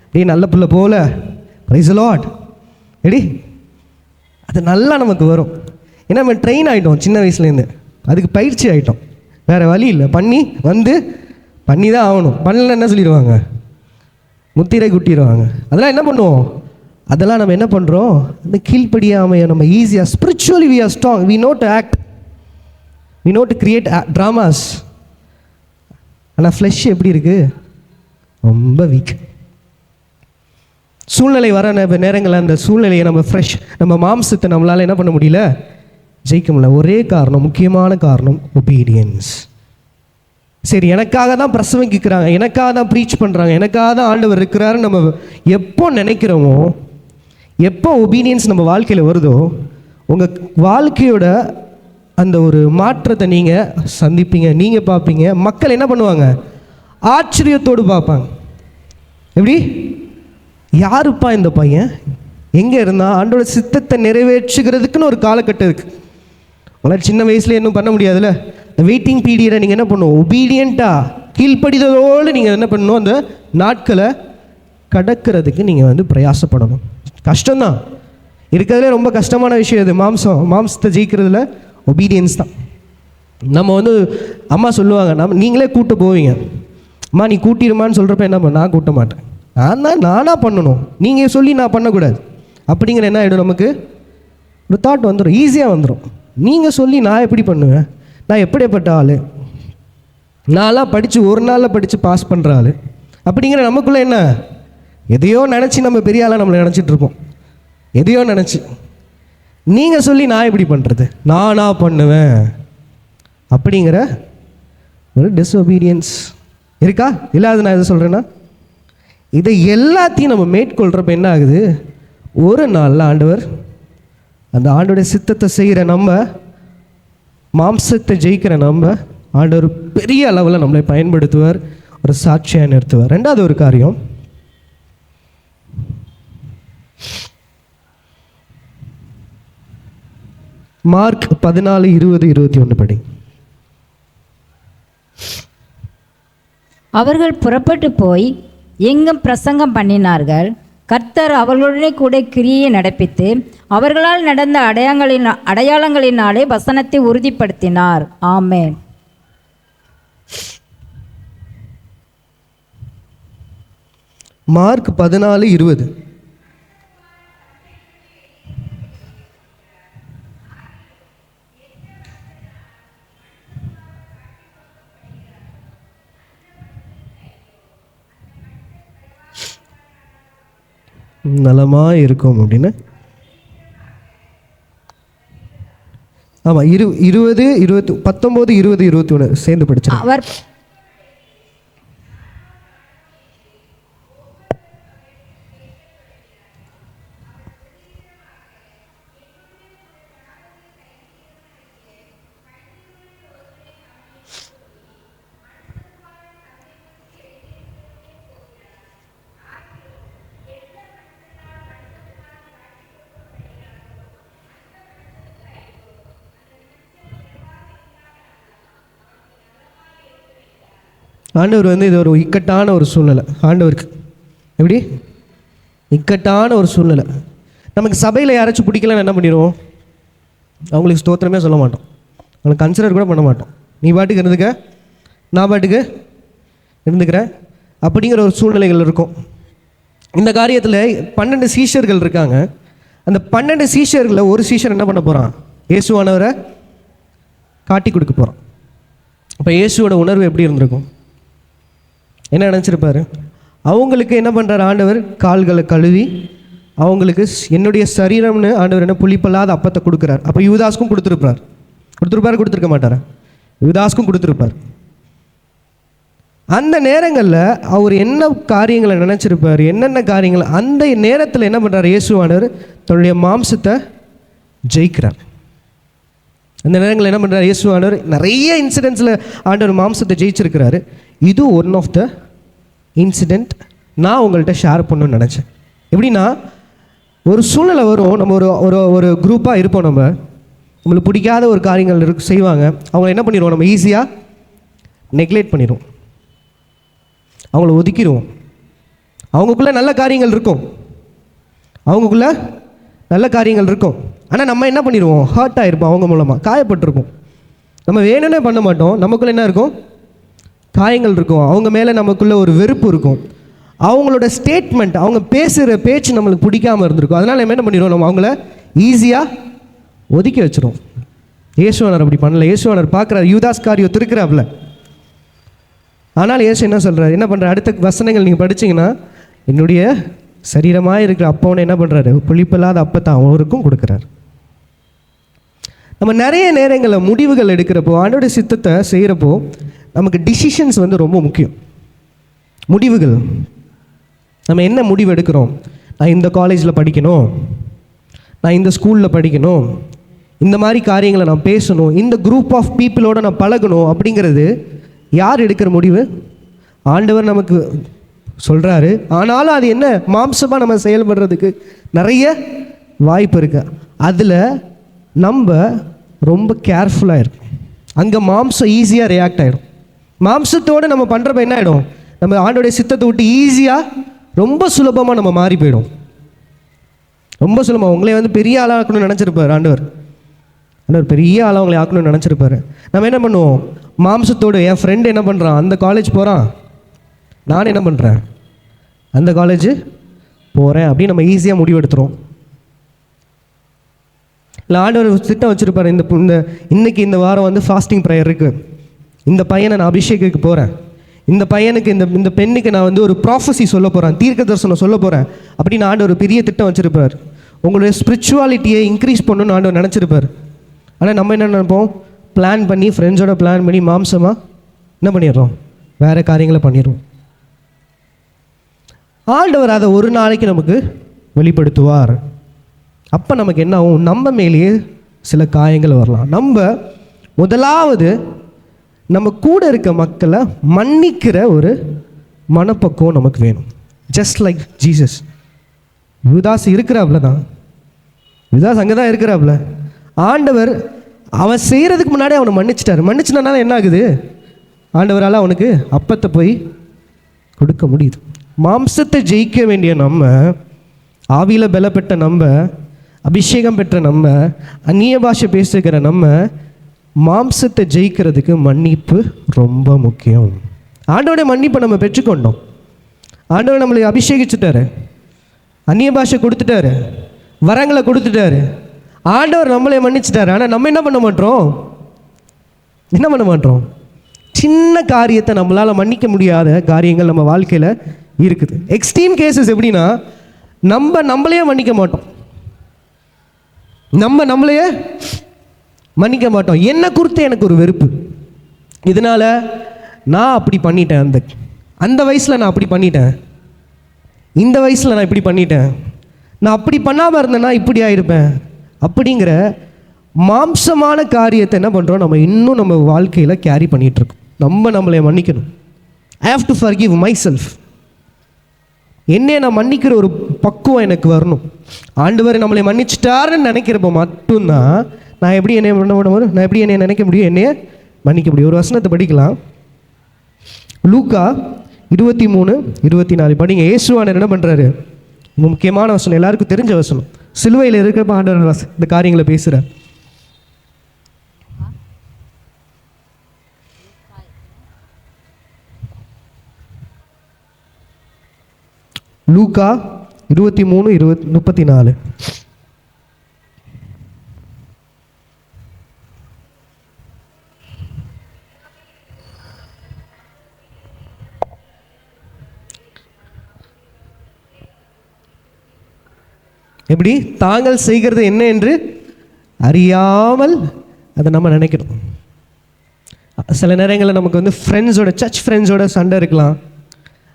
அப்படியே நல்ல பிள்ளை போல, பிரைஸ் தி லார்ட் எடி, அது நல்லா நமக்கு வரும். ஏன்னா நம்ம ட்ரெயின் ஆகிட்டோம் சின்ன வயசுலேருந்து, அதுக்கு பயிற்சி ஆகிட்டோம், வேறு வழி இல்லை. பண்ணி தான் ஆகணும். பண்ணல என்ன சொல்லிடுவாங்க? முத்திரை குட்டிடுவாங்க. அதெல்லாம் என்ன பண்ணுவோம்? அதெல்லாம் நம்ம என்ன பண்ணுறோம்? அந்த கீழ்ப்படியாமையை நம்ம ஈஸியாக, spiritually we are strong, we know to act, we know to create dramas. ஆனால் ஃப்ளஷ் எப்படி இருக்குது? ரொம்ப வீக். சூழ்நிலை வர நேரங்களில் அந்த சூழ்நிலையை நம்ம மாம்சத்தை நம்மளால் என்ன பண்ண முடியல? ஜெயிக்க முடியல. ஒரே காரணம், முக்கியமான காரணம், ஒபீடியன்ஸ். சரி, எனக்காக தான் பிரசங்கிக்கிறாங்க, எனக்காக தான் ப்ரீச் பண்ணுறாங்க, எனக்காக தான் ஆண்டவர் இருக்கிறாருன்னு நம்ம எப்போ நினைக்கிறோமோ, எப்போ ஒபீடியன்ஸ் நம்ம வாழ்க்கையில் வருதோ, உங்கள் வாழ்க்கையோட அந்த ஒரு மாற்றத்தை நீங்கள் சந்திப்பீங்க, நீங்கள் பார்ப்பீங்க. மக்கள் என்ன பண்ணுவாங்க? ஆச்சரியத்தோடு பார்ப்பாங்க. எப்படி? யாருப்பா இந்த பையன்? எங்கே இருந்தால் ஆண்டோட சித்தத்தை நிறைவேற்றுகிறதுக்குன்னு ஒரு காலகட்டம் இருக்குது. உங்களால் சின்ன வயசுல இன்னும் பண்ண முடியாதுல்ல. இந்த வெயிட்டிங் பீரியடை நீங்கள் என்ன பண்ணுவோம்? ஒபீடியண்ட்டாக கீழ்ப்படிதலோடு நீங்கள் என்ன பண்ணணும்? அந்த நாட்களை கடக்கிறதுக்கு நீங்கள் பிரயாசப்படணும். கஷ்டம்தான், இருக்கிறதுலே ரொம்ப கஷ்டமான விஷயம் இது. மாம்சத்தை ஜெயிக்கிறதுல ஒபீடியன்ஸ் தான். நம்ம அம்மா சொல்லுவாங்க, நீங்களே கூட்டு போவீங்க, அம்மா நீ கூட்டிடுமான்னு சொல்கிறப்ப என்ன நான் கூட்ட மாட்டேன், நானாக பண்ணணும், நீங்கள் சொல்லி நான் பண்ணக்கூடாது அப்படிங்கிற என்ன ஆகிடும்? நமக்கு ஒரு தாட் வந்துடும், ஈஸியாக வந்துடும். நீங்கள் சொல்லி நான் எப்படி பண்ணுவேன்? நான் எப்படிப்பட்ட ஆள்? நான்லாம் படித்து ஒரு நாளில் படித்து பாஸ் பண்ணுற ஆள் அப்படிங்கிற நமக்குள்ளே என்ன, எதையோ நினச்சி நம்ம பெரிய ஆளாக நம்மளை நினச்சிட்ருப்போம். எதையோ நினச்சி நீங்கள் சொல்லி நான் எப்படி பண்ணுறது, நானாக பண்ணுவேன் அப்படிங்கிற ஒரு டிஸ்ஒபீடியன்ஸ் இருக்கா? இல்லாத நான் எதை சொல்கிறேன்னா, இதை எல்லாத்தையும் நம்ம மேற்கொள்கிறப்ப என்ன ஆகுது? ஒரு நாளில் ஆண்டவர் அந்த ஆண்டோடைய சித்தத்தை செய்கிற நம்ம, மாம்சத்தை ஜெயிக்கிற நம்ம, ஆண்டவர் பெரிய அளவில் நம்மளை பயன்படுத்துவார், ஒரு சாட்சியாக நிறுத்துவார். ரெண்டாவது ஒரு காரியம், மார்க் 14:20-21 படி. அவர்கள் புறப்பட்டு போய் எங்கும் பிரசங்கம் பண்ணினார்கள். கர்த்தர் அவர்களுடனே கூட கிரியை நடப்பித்து அவர்களால் நடந்த அடையாளங்களினாலே வசனத்தை உறுதிப்படுத்தினார். ஆமென். மார்க் 14:20. நலமாக இருக்கும் அப்படின்னு. ஆமாம், 19, 20, 21 சேர்ந்து படிச்சு. அவர் ஆண்டவர் வந்து இது ஒரு இக்கட்டான ஒரு சூழ்நிலை ஆண்டவருக்கு. எப்படி இக்கட்டான ஒரு சூழ்நிலை. நமக்கு சபையில் யாராச்சும் பிடிக்கலன்னு என்ன பண்ணிடுவோம்? அவங்களுக்கு ஸ்தோத்திரமே சொல்ல மாட்டோம், அவங்களுக்கு கன்சிடர் கூட பண்ண மாட்டோம். நீ பாட்டுக்கு இருந்துக்க, நான் பாட்டுக்கு இருந்துக்கிறேன் அப்படிங்கிற ஒரு சூழ்நிலைகள் இருக்கும். இந்த காரியத்தில் 12 சீஷர்கள் இருக்காங்க. அந்த 12 சீஷர்களில் ஒரு சீஷர் என்ன பண்ண போகிறான்? இயேசுவானவரை காட்டி கொடுக்க போகிறான். அப்போ இயேசுவோட உணர்வு எப்படி இருந்திருக்கும்? என்ன நினச்சிருப்பாரு? அவங்களுக்கு என்ன பண்ணுறாரு ஆண்டவர்? கால்களை கழுவி அவங்களுக்கு என்னுடைய சரீரம்னு ஆண்டவர் என்ன புளிப்பல்லாத அப்பத்தை கொடுக்குறார். அப்போ யூதாஸ்க்கும் கொடுத்துருக்க மாட்டாரா? யூதாஸ்க்கும் கொடுத்துருப்பார். அந்த நேரங்களில் அவர் என்ன காரியங்களை நினச்சிருப்பார், என்னென்ன காரியங்கள் அந்த நேரத்தில் என்ன பண்ணுறார்? இயேசுவானவர் தன்னுடைய மாம்சத்தை ஜெயிக்கிறார். அந்த நேரங்களில் என்ன பண்ணுறார்? இயேசுவானவர் நிறைய இன்சிடென்ட்ஸில் ஆண்டவர் மாம்சத்தை ஜெயிச்சிருக்கிறாரு. இது ஒன் ஆஃப் த இன்சிடெண்ட் நான் உங்கள்கிட்ட ஷேர் பண்ணணும்னு நினச்சேன். எப்படின்னா, ஒரு சூழ்நிலை வரும், நம்ம ஒரு ஒரு குரூப்பாக இருப்போம், நம்மளுக்கு பிடிக்காத ஒரு காரியங்கள் செய்வாங்க. அவங்க என்ன பண்ணிடுவோம்? நம்ம ஈஸியாக நெக்லெக்ட் பண்ணிடுவோம், அவங்கள ஒதுக்கிடுவோம். அவங்களுக்குள்ளே நல்ல காரியங்கள் இருக்கும், ஆனால் நம்ம என்ன பண்ணிடுவோம்? ஹர்ட் ஆகிருப்போம், அவங்க மூலமாக காயப்பட்டிருப்போம். நம்ம வேணும்னே பண்ண மாட்டோம், நமக்குள்ளே என்ன இருக்கும்? காயங்கள் இருக்கும். அவங்க மேலே நமக்குள்ளே ஒரு வெறுப்பு இருக்கும். அவங்களோட ஸ்டேட்மெண்ட், அவங்க பேசுகிற பேச்சு நம்மளுக்கு பிடிக்காமல் இருந்திருக்கும். அதனால் நம்ம என்ன பண்ணிடுவோம்? நம்ம அவங்கள ஈஸியாக ஒதுக்கி வச்சிடும். இயேசுவானர் அப்படி பண்ணல. இயேசுவானர் பார்க்குறாரு, யூதாஸ் காரியத்தை இருக்கிறாப்ல. ஆனால் இயேசு என்ன சொல்கிறார்? என்ன பண்ணுறாரு? அடுத்த வசனங்கள் நீங்கள் படிச்சிங்கன்னா, என்னுடைய சரீரமாக இருக்கிற அப்பவனை என்ன பண்ணுறாரு? புளிப்பில்லாத அப்பத்தை அவருக்கும் கொடுக்குறாரு. நம்ம நிறைய நேரங்களில் முடிவுகள் எடுக்கிறப்போ, ஆண்டோடைய சித்தத்தை செய்கிறப்போ நமக்கு டிசிஷன்ஸ் வந்து ரொம்ப முக்கியம். முடிவுகள், நம்ம என்ன முடிவு எடுக்கிறோம்? நான் இந்த காலேஜில் படிக்கணும், நான் இந்த ஸ்கூலில் படிக்கணும், இந்த மாதிரி காரியங்களை நான் பேசணும், இந்த குரூப் ஆஃப் பீப்புளோடு நான் பழகணும் அப்படிங்கிறது யார் எடுக்கிற முடிவு? ஆண்டவர் நமக்கு சொல்கிறாரு. ஆனாலும் அது என்ன மாம்சமாக நம்ம செயல்படுறதுக்கு நிறைய வாய்ப்பு இருக்குது. அதில் நம்ம ரொம்ப கேர்ஃபுல்லாக இருக்கும். அங்கே மாம்சம் ஈஸியாக ரியாக்ட் ஆகிடும். மாம்சத்தோடு நம்ம பண்ணுறப்ப என்ன ஆகிடும்? நம்ம ஆண்டோடைய சித்தத்தை விட்டு ஈஸியாக ரொம்ப சுலபமாக நம்ம மாறி போயிடும். ரொம்ப சுலபமாக. உங்களே வந்து பெரிய ஆளாக்கணும்னு நினச்சிருப்பார் ஆண்டவர் பெரிய ஆளாக உங்களை ஆக்கணும்னு நினச்சிருப்பாரு. நம்ம என்ன பண்ணுவோம்? மாம்சத்தோடு, என் ஃப்ரெண்டு என்ன பண்ணுறான், அந்த காலேஜ் போகிறான், நான் என்ன பண்ணுறேன், அந்த காலேஜ் போகிறேன் அப்படின்னு நம்ம ஈஸியாக முடிவெடுத்துகிறோம். இல்லை ஆண்டவர் திட்டம் வச்சுருப்பார், இன்னைக்கு இந்த வாரம் வந்து ஃபாஸ்டிங் ப்ரேயர் இருக்குது, இந்த பையனை நான் அபிஷேகிக்கு போகிறேன், இந்த பையனுக்கு இந்த பெண்ணுக்கு நான் வந்து ஒரு ப்ராஃபஸி சொல்ல போகிறேன், தீர்க்க தரிசனம் சொல்ல போகிறேன் அப்படின்னு ஆண்டவர் ஒரு பெரிய திட்டம் வச்சுருப்பார். உங்களுடைய ஸ்பிரிச்சுவாலிட்டியை இன்க்ரீஸ் பண்ணணும்னு ஆண்டவர் நினச்சிருப்பார். ஆனால் நம்ம என்ன நினைப்போம்? பிளான் பண்ணி, ஃப்ரெண்ட்ஸோட பிளான் பண்ணி மாம்சமாக என்ன பண்ணிடுறோம்? வேறு காரியங்களை பண்ணிடுவோம். ஆண்டவர் அதை ஒரு நாளைக்கு நமக்கு வெளிப்படுத்துவார். அப்போ நமக்கு என்ன ஆகும்? நம்ம மேலேயே சில காயங்கள் வரலாம். நம்ம முதலாவது நம்ம கூட இருக்க மக்களை மன்னிக்கிற ஒரு மனப்பக்குவம் நமக்கு வேணும். Just like Jesus. யூதாஸ் இருக்கிறாப்ல தான், யூதாஸ் அங்கே தான் இருக்கிறாப்ல. ஆண்டவர் அவன் செய்கிறதுக்கு முன்னாடி அவனை மன்னிச்சிட்டார். மன்னிச்சினால என்ன ஆகுது? ஆண்டவரால் அவனுக்கு அப்பத்தை போய் கொடுக்க முடியுது. மாம்சத்தை ஜெயிக்க வேண்டிய நம்ம, ஆவியில் பலப்பட்ட நம்ம, அபிஷேகம் பெற்ற நம்ம, அந்நிய பாஷை பேசுகிற நம்ம, மாம்சத்தை ஜெயிக்கிறதுக்கு மன்னிப்பு ரொம்ப முக்கியம். ஆண்டவருடைய மன்னிப்பை நம்ம பெற்றுக்கொண்டோம். ஆண்டவர் நம்மளை அபிஷேகிச்சுட்டாரு, அந்நிய பாஷை கொடுத்துட்டாரு, வரங்களை கொடுத்துட்டாரு. ஆண்டவர் நம்மளை மன்னிச்சிட்டாரு. ஆனால் நம்ம என்ன பண்ண மாட்டோம்? சின்ன காரியத்தை நம்மளால் மன்னிக்க முடியாத காரியங்கள் நம்ம வாழ்க்கையில் இருக்குது. எக்ஸ்ட்ரீம் கேசஸ் எப்படின்னா, நம்மளையே மன்னிக்க மாட்டோம். நம்மளையே மன்னிக்க மாட்டோம். என்ன குறித்து எனக்கு ஒரு வெறுப்பு, இதனால் நான் அப்படி பண்ணிட்டேன், அந்த வயசில் நான் அப்படி பண்ணிட்டேன், இந்த வயசில் நான் இப்படி பண்ணிட்டேன், நான் அப்படி பண்ணாமல் இருந்தேன்னா இப்படி ஆகிருப்பேன் அப்படிங்கிற மாம்சமான காரியத்தை என்ன பண்ணுறோம்? நம்ம இன்னும் நம்ம வாழ்க்கையில் கேரி பண்ணிகிட்ருக்கோம். நம்மளை மன்னிக்கணும். I have to forgive my self. என்னையை நான் மன்னிக்கிற ஒரு பக்குவம் எனக்கு வரணும். ஆண்டவர் நம்மளை மன்னிச்சிட்டாருன்னு நினைக்கிறப்ப மட்டும்தான் நான் எப்படி என்னை நினைக்க முடியும், என்னையை மன்னிக்க முடியும். ஒரு வசனத்தை படிக்கலாம். லூக்கா 23:24 படிங்க. இயேசுவானவர் என்ன பண்ணுறாரு? முக்கியமான வசனம், எல்லாருக்கும் தெரிஞ்ச வசனம். சிலுவையில் இருக்கிற ஆண்டவர் இந்த காரியங்களை பேசுகிறார். லூக்கா 23:34. எப்படி? தாங்கள் செய்கிறது என்ன என்று அறியாமல் அதை நம்ம நினைக்கணும். சில நேரங்களில் நமக்கு வந்து ஃப்ரெண்ட்ஸோட, சர்ச் ஃப்ரெண்ட்ஸோட சண்டை இருக்கலாம்,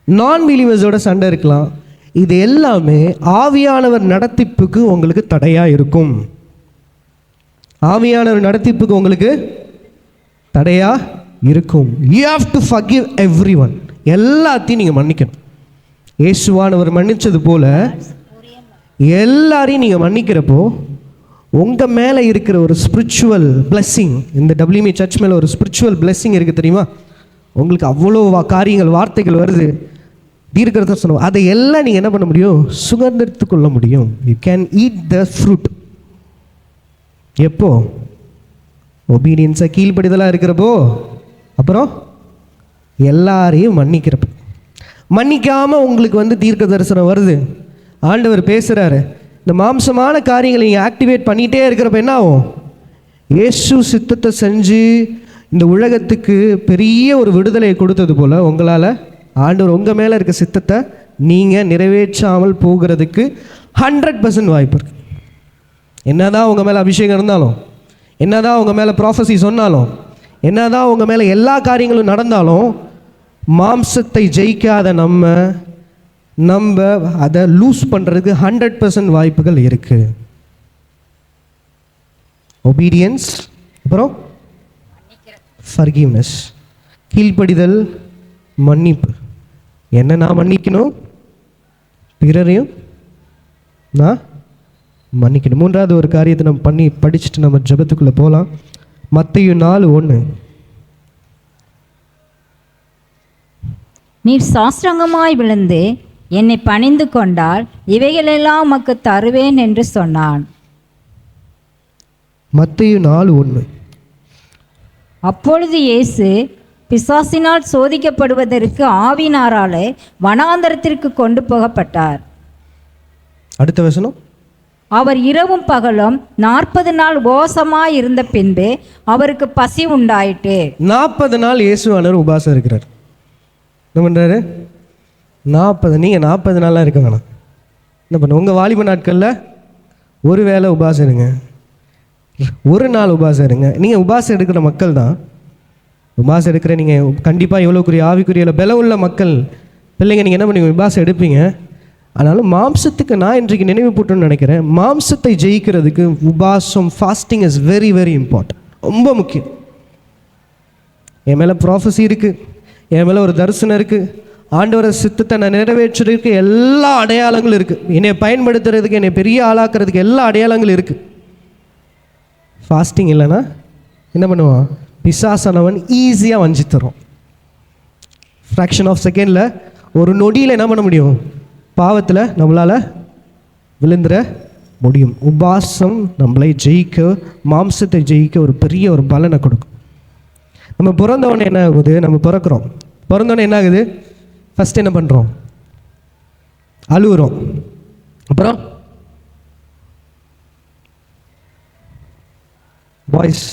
நான் பிலீவர்ஸோட சண்டை இருக்கலாம். இது எல்லாமே ஆவியானவர் நடத்திப்புக்கு உங்களுக்கு தடையாக இருக்கும். ஆவியானவர் நடத்திப்புக்கு உங்களுக்கு தடையாக இருக்கும். You have to forgive everyone. எல்லாத்தையும் நீங்கள் மன்னிக்கணும். இயேசுவானவர் மன்னிச்சது போல எல்லாரையும் நீங்கள் மன்னிக்கிறப்போ உங்கள் மேலே இருக்கிற ஒரு ஸ்பிரிச்சுவல் பிளெஸ்ஸிங், இந்த WME சர்ச் மேலே ஒரு ஸ்பிரிச்சுவல் பிளெஸ்ஸிங் இருக்குது தெரியுமா? உங்களுக்கு அவ்வளோ காரியங்கள், வார்த்தைகள் வருது, தீர்க்கதரிசனம் சொன்னோம், அதை எல்லாம் நீங்கள் என்ன பண்ண முடியும்? சுகந்தரித்து கொள்ள முடியும். You can eat the fruit. எப்போ? ஒபீடியன்ஸாக, கீழ்ப்படிதலாக இருக்கிறப்போ, அப்புறம் எல்லாரையும் மன்னிக்கிறப்போ. மன்னிக்காமல் உங்களுக்கு வந்து தீர்க்க தரிசனம் வருது, ஆண்டவர் பேசுகிறாரு, இந்த மாம்சமான காரியங்களை நீங்கள் ஆக்டிவேட் பண்ணிகிட்டே இருக்கிறப்ப என்ன ஆகும்? இயேசு சித்தத்தை செஞ்சு இந்த உலகத்துக்கு பெரிய ஒரு விடுதலையை கொடுத்தது போல் உங்களால் ஆண்டவர் உங்கள் மேலே இருக்க சித்தத்தை நீங்கள் நிறைவேற்றாமல் போகிறதுக்கு 100% வாய்ப்பு இருக்குது. என்னதான் உங்கள் மேலே அபிஷேகம் இருந்தாலும், என்னதான் உங்கள் மேலே ப்ராஃபஸி சொன்னாலும், என்னதான் உங்கள் மேலே எல்லா காரியங்களும் நடந்தாலும், மாம்சத்தை ஜெயிக்காத நம்ம அதை லூஸ் பண்ணுறதுக்கு 100% வாய்ப்புகள் இருக்குது. ஒபீடியன்ஸ், அப்புறம் ஃபர்கிவ்னஸ், கீழ்ப்படிதல், மன்னிப்பு. என்ன நான் மன்னிக்கணும், பிறரையும் நான் மன்னிக்கணும். மூன்றாவது ஒரு காரியத்தை நம்ம படிச்சுட்டு நம்ம ஜெபத்துக்குள்ளே போகலாம். மத்தேயு 4:1. நீர் சாஷ்டாங்கமாய் விழுந்து என்னை பணிந்து கொண்டால் இவைகளெல்லாம் உமக்கு தருவேன் என்று சொன்னான். மத்தேயு 4:1. அப்பொழுது இயேசு பிசாசினால் சோதிக்கப்படுவதற்கு ஆவினாராலே வனாந்தரத்திற்கு கொண்டு போகப்பட்டார். அடுத்த வசனம். அவர் இரவும் பகலும் 40 நாள் உபவாசமாய் இருந்த பின்பு அவருக்கு பசி உண்டாயிட்டு. 40 நாள் இயேசுவானவர் உபவாசம் இருக்கிறார். என்ன பண்ணுறாரு? 40. நீங்கள் 40 நாளாக இருக்க வேணாம். என்ன பண்ண? உங்கள் வாலிப நாட்களில் ஒரு வேளை உபவாசம் இருங்க, ஒரு நாள் உபவாசம் இருங்க. நீங்கள் உபவாசம் எடுக்கிற மக்கள் தான். உபவாசம் எடுக்கிற நீங்கள் கண்டிப்பாக எவ்வளோக்குரிய ஆவிக்குரிய பலம் உள்ள மக்கள் பிள்ளைங்க, நீங்கள் என்ன பண்ணுவீங்க? உபவாசம் எடுப்பீங்க. ஆனாலும் மாம்சத்துக்கு நான் இன்றைக்கு நினைவு போட்டுன்னு நினைக்கிறேன், மாம்சத்தை ஜெயிக்கிறதுக்கு உபவாசம், fasting is very very important, ரொம்ப முக்கியம். என் மேலே ப்ராஃபஸி இருக்குது, என் மேலே ஒரு தரிசனம் இருக்குது, ஆண்டவர சித்தத்தை நான் நிறைவேற்றுறதுக்கு எல்லா அடையாளங்களும் இருக்குது, என்னை பயன்படுத்துறதுக்கு, என்னை பெரிய ஆளாக்குறதுக்கு எல்லா அடையாளங்களும் இருக்குது. ஃபாஸ்டிங் இல்லைன்னா என்ன பண்ணுவான்? பிசாசானவன் ஈஸியாக வஞ்சி தரும். ஃப்ராக்ஷன் ஆஃப் செகண்டில், ஒரு நொடியில் என்ன பண்ண முடியும்? பாவத்தில் நம்மளால் விழுந்துட முடியும். உபாசம் நம்மளை ஜெயிக்க, மாம்சத்தை ஜெயிக்க ஒரு பெரிய ஒரு பலனை கொடுக்கும். நம்ம பிறந்தவொடனே என்ன ஆகுது? நம்ம பிறக்கிறோம், பிறந்தவொடனே என்ன ஆகுது? ஃபஸ்ட்டு என்ன பண்ணுறோம்? அழுகுறோம். அப்புறம் பாய்ஸ்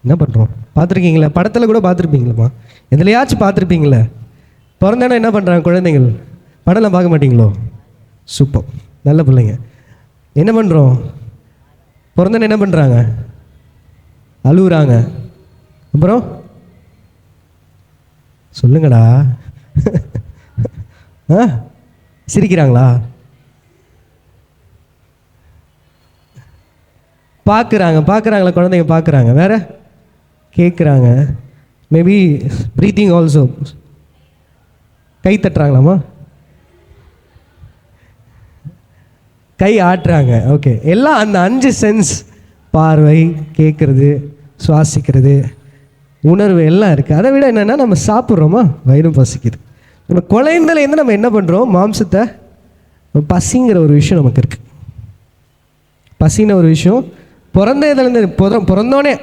என்ன பண்ணுறோம்? பார்த்துருக்கீங்களா? படத்தில் கூட பார்த்துருப்பீங்களா? எதுலையாச்சும் பார்த்துருப்பீங்களே? பிறந்தோடனே என்ன பண்ணுறாங்க குழந்தைங்கள்? படம்லாம் பார்க்க மாட்டிங்களோ? சூப்பர், நல்ல பிள்ளைங்க. என்ன பண்ணுறோம்? பிறந்தோடனே என்ன பண்ணுறாங்க? அழுகுறாங்க. அப்புறம் சொல்லுங்கடா. சிரிக்கிறாங்களா? பார்க்குறாங்களா? குழந்தைங்க பார்க்குறாங்க, வேற கேட்குறாங்க, மேபி ப்ரீத்திங் ஆல்சோ. கை தட்டுறாங்களாமா? கை ஆட்டுறாங்க. ஓகே, எல்லாம் அந்த 5 சென்ஸ், பார்வை, கேட்குறது, சுவாசிக்கிறது, உணர்வு எல்லாம் இருக்குது. அதை விட என்னென்னா நம்ம சாப்பிட்றோமா, வயிறும் பசிக்குது. நம்ம குழந்தையிலேருந்து நம்ம என்ன பண்ணுறோம், மாம்சத்தை பசிங்கிற ஒரு விஷயம் நமக்கு இருக்குது. பசின ஒரு விஷயம் பிறந்ததுலேருந்து பிறந்தோடனே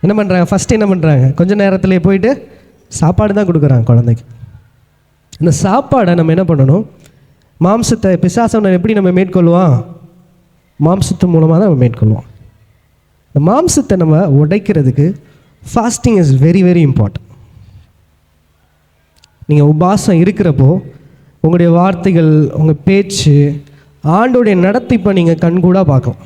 என்ன பண்ணுறாங்க, ஃபஸ்ட்டு என்ன பண்ணுறாங்க, கொஞ்சம் நேரத்துலேயே போயிட்டு சாப்பாடு தான் கொடுக்குறாங்க குழந்தைக்கு. அந்த சாப்பாடை நம்ம என்ன பண்ணணும், மாம்சத்தை பிசாசனை எப்படி நம்ம மேற்கொள்வோம், மாம்சத்து மூலமாக தான் நம்ம மேற்கொள்வோம். இந்த மாம்சத்தை நம்ம உடைக்கிறதுக்கு fasting is very very important. நீங்கள் உபாசம் இருக்கிறப்போ உங்களுடைய வார்த்தைகள், உங்கள் பேச்சு, ஆண்டோடைய நடத்தை இப்போ நீங்கள் கண்கூடாக பார்க்கலாம்.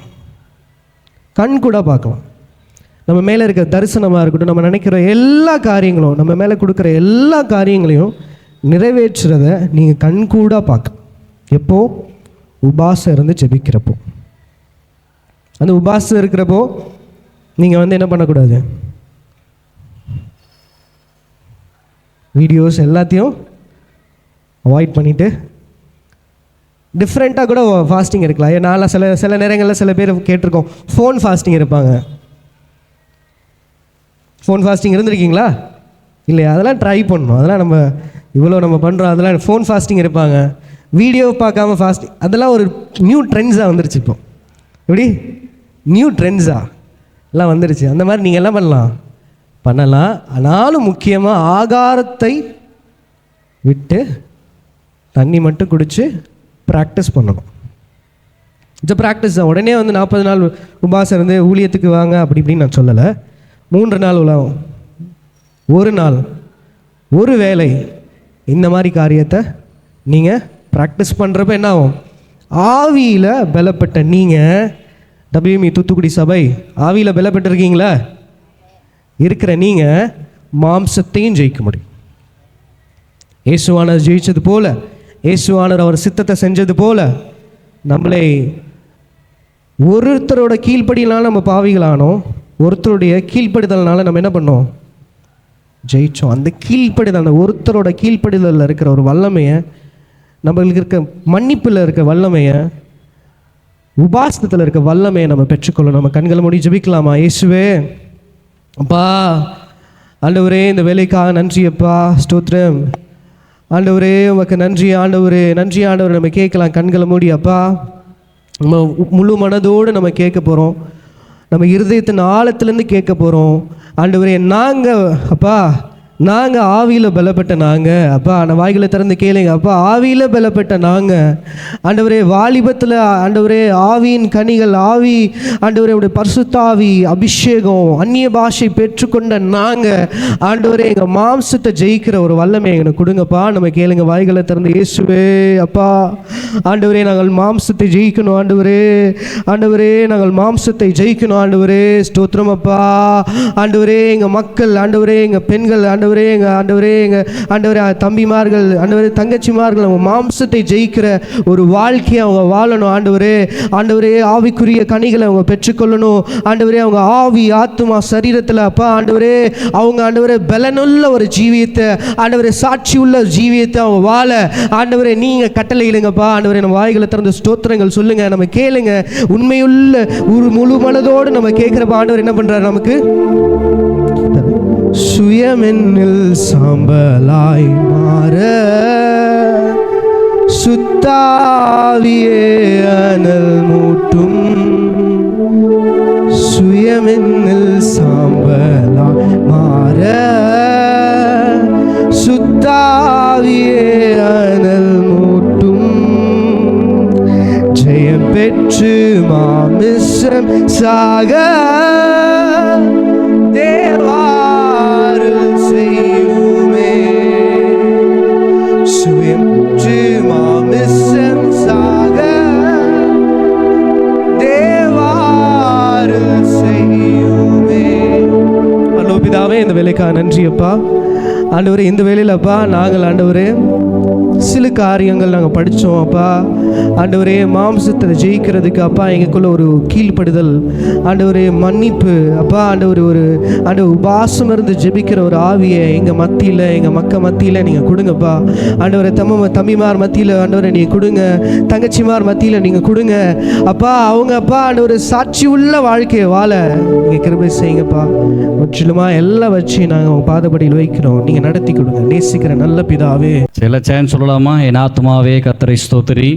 நம்ம மேலே இருக்கிற தரிசனமாக இருக்கட்டும், நம்ம நினைக்கிற எல்லா காரியங்களும், நம்ம மேலே கொடுக்குற எல்லா காரியங்களையும் நிறைவேற்றுறத நீங்கள் கண்கூடாக பார்க்க. எப்போ? உபாசம் இருந்து ஜெபிக்கிறப்போ. அந்த உபாசம் இருக்கிறப்போ நீங்கள் வந்து என்ன பண்ணக்கூடாது, வீடியோஸ் எல்லாத்தையும் அவாய்ட் பண்ணிவிட்டு டிஃப்ரெண்ட்டாக கூட ஃபாஸ்டிங் இருக்கலாம். ஏன்னா சில நேரங்களில் சில பேர் கேட்டிருக்கோம், ஃபோன் ஃபாஸ்டிங் இருப்பாங்க. ஃபோன் ஃபாஸ்டிங் இருந்திருக்கீங்களா? இல்லையா? அதெல்லாம் ட்ரை பண்ணணும். அதெல்லாம் நம்ம இவ்வளோ நம்ம பண்ணுறோம். அதெல்லாம் ஃபோன் ஃபாஸ்டிங் இருப்பாங்க, வீடியோ பார்க்காம ஃபாஸ்டிங். அதெல்லாம் ஒரு நியூ ட்ரெண்ட்ஸாக வந்துருச்சு. இப்போ எப்படி நியூ ட்ரெண்ட்ஸாக எல்லாம் வந்துருச்சு. அந்த மாதிரி நீங்கள் என்ன பண்ணலாம். ஆனாலும் முக்கியமாக ஆகாரத்தை விட்டு தண்ணி மட்டும் குடித்து ப்ராக்டிஸ் பண்ணணும். இது ப்ராக்டிஸ் தான். உடனே வந்து 40 நாள் உபாசம் இருந்து ஊழியத்துக்கு வாங்க அப்படி இப்படின்னு நான் சொல்லலை. 3 நாள் உலகம், 1 நாள், ஒரு வேளை, இந்த மாதிரி காரியத்தை நீங்கள் ப்ராக்டிஸ் பண்ணுறப்ப என்ன ஆகும், ஆவியில் பலப்பட்ட நீங்கள், WME தூத்துக்குடி சபை ஆவியில் பலப்பட்டிருக்கீங்களா? இருக்கிற நீங்கள் மாம்சத்தையும் ஜெயிக்க முடியும். இயேசுவானவர் ஜெயிச்சது போல, இயேசுவானவர் அவர் சித்தத்தை செஞ்சது போல, நம்மளை ஒருத்தரோட கீழ்ப்படியினால நம்ம பாவிகளானோம், ஒருத்தருடைய கீழ்ப்படிதல்னால நம்ம என்ன பண்ணோம், ஜெயிச்சோம். அந்த கீழ்ப்படிதல், அந்த ஒருத்தரோட கீழ்ப்படிதலில் இருக்கிற ஒரு வல்லமையை, நம்மளுக்கு இருக்க மன்னிப்பில் இருக்க வல்லமையை, உபாசத்தில் இருக்க வல்லமையை நம்ம பெற்றுக்கொள்ளணும். நம்ம கண்களை மூடி ஜெபிக்கலாமா? இயேசுவே, அப்பா, ஆண்டவரே, இந்த வேலைக்காக நன்றி அப்பா, ஸ்தோத்திரம் ஆண்டவரே, உமக்கு நன்றி ஆண்டவரே, நன்றி ஆண்டவரே. நம்ம கேட்கலாம் கண்களை மூடி. அப்பா, நம்ம முழு மனதோடு நம்ம கேட்க போகிறோம். நம்ம இருதயத்தின் ஆழத்துலேருந்து கேட்க போகிறோம். ஆண்டவரே, நாங்கள் ஆவியில் பலப்பட்ட நாங்கள் அப்பா, நான் வாய்களை திறந்து கேளுங்க அப்பா. ஆவியில் பலப்பட்ட நாங்கள் ஆண்டவரே, வாலிபத்தில் ஆண்டவரே ஆவியின் கனிகள், ஆவி ஆண்டவரே உடைய பரிசுத்த ஆவி அபிஷேகம், அந்நிய பாஷை பெற்றுக்கொண்ட நாங்கள் ஆண்டவரே, எங்கள் மாம்சத்தை ஜெயிக்கிற ஒரு வல்லமை எங்களுக்கு கொடுங்கப்பா. நம்ம கேளுங்க வாய்களை திறந்து. இயேசுவே, அப்பா ஆண்டவரே, நாங்கள் மாம்சத்தை ஜெயிக்கணும் ஆண்டவரே, ஆண்டவரே நாங்கள் மாம்சத்தை ஜெயிக்கணும் ஆண்டவரே, ஸ்தோத்திரம் அப்பா. ஆண்டவரே, எங்கள் மக்கள் ஆண்டவரே, எங்கள் பெண்கள் ஆண்டவரே, எங்கள் தம்பிமார்கள் ஆண்டவரே, தங்கச்சிமார்கள் அவங்க மாம்சத்தை ஜெயிக்கிற ஒரு வாழ்க்கையை அவங்க வாழணும் ஆண்டவரே. ஆண்டவரே, ஆவிக்குரிய கனிகளை அவங்க பெற்றுக்கொள்ளணும் ஆண்டவரே. அவங்க ஆவி, ஆத்மா, சரீரத்தில் அப்பா ஆண்டவரே, அவங்க ஆண்டவரே பலனுள்ள ஒரு ஜீவியத்தை ஆண்டவரே, சாட்சி உள்ள ஜீவியத்தை அவங்க வாழ ஆண்டவரே நீங்கள் கட்டளை இடுங்கப்பா. ஆண்டவரே, நம்ம வாய்களை திறந்து ஸ்தோத்திரங்கள் சொல்லுங்க, நம்ம கேளுங்க. உண்மையுள்ள ஒரு முழு மனதோடு நம்ம கேட்குறப்ப ஆண்டவர் என்ன பண்ணுறாரு, நமக்கு சுயமென்னில் சாம்பலாய் மாற சுத்தாவியே அனல் மூட்டும், சுயமென்னில் சாம்பலாய் மாற சுத்தாவியே அனல் மூட்டும், ஜெயம் பெற்று மாமிசம் சாக தேவாருள் செய்யுமே, சுயம் பெற்று மாமிசம் சாக தேவாருள் செய்யுமே. அன்பு பிதாவே, இந்த வேலைக்காக நன்றி அப்பா. ஆண்டவரே, இந்த வேலையில் அப்பா நாங்கள் ஆண்டவரே சில காரியங்கள் நாங்கள் படித்தோம் அப்பா. ஆண்டவரே மாம்சத்தில் ஜெயிக்கிறதுக்கு அப்பா எங்களுக்குள்ள ஒரு கீழ்ப்படுதல், ஆண்டவரே மன்னிப்பு, அப்பா ஆண்டவர் உபாசம் இருந்து ஜெபிக்கிற ஒரு ஆவியை எங்கள் மத்தியில், எங்கள் மத்தியில் நீங்கள் கொடுங்கப்பா. ஆண்டவரை தம்பிமார் மத்தியில் ஆண்டவரை நீங்கள் கொடுங்க, தங்கச்சிமார் மத்தியில் நீங்கள் கொடுங்க அப்பா. அவங்க அப்பா ஆண்டவர் சாட்சி உள்ள வாழ்க்கையை வாழ நீங்கள் கிருபை செய்யுங்கப்பா. முற்றிலுமாக எல்லாம் வச்சு நாங்கள் உங்கள் பாதப்படியில் வைக்கிறோம். நீங்கள் நடத்தி கொடுங்க நேசிக்கிற நல்ல பிதாவே. சில சேன் சொல்லலாமா? என் ஆத்துமாவே கர்த்தரை ஸ்தோத்திரி,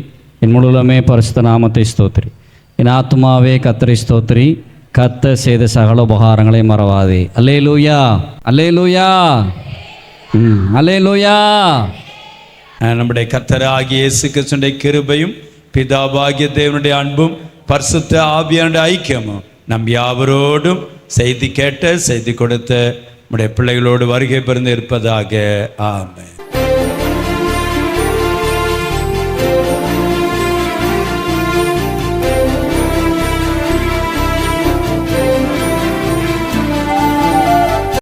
என் முழுவதுமே பரிசுத்த நாமத்தை ஸ்தோத்திரி. என் ஆத்துமாவே கர்த்தரை ஸ்தோத்திரி, கர்த்தர் செய்த சகல உபகாரங்களை மறவாதே. அல்லேலூயா, அல்லேலூயா, அல்லேலூயா. நம்முடைய கர்த்தராகிய இயேசு கிறிஸ்துவின் கிருபையும் பிதாவாகிய தேவனுடைய அன்பும் பரிசுத்த ஆவியானுடைய ஐக்கியமும் நம் யாவரோடும் செய்தி கேட்ட செய்தி கொடுத்த நம்முடைய பிள்ளைகளோடு வருகை பெறுந்து இருப்பதாக. ஆமென்.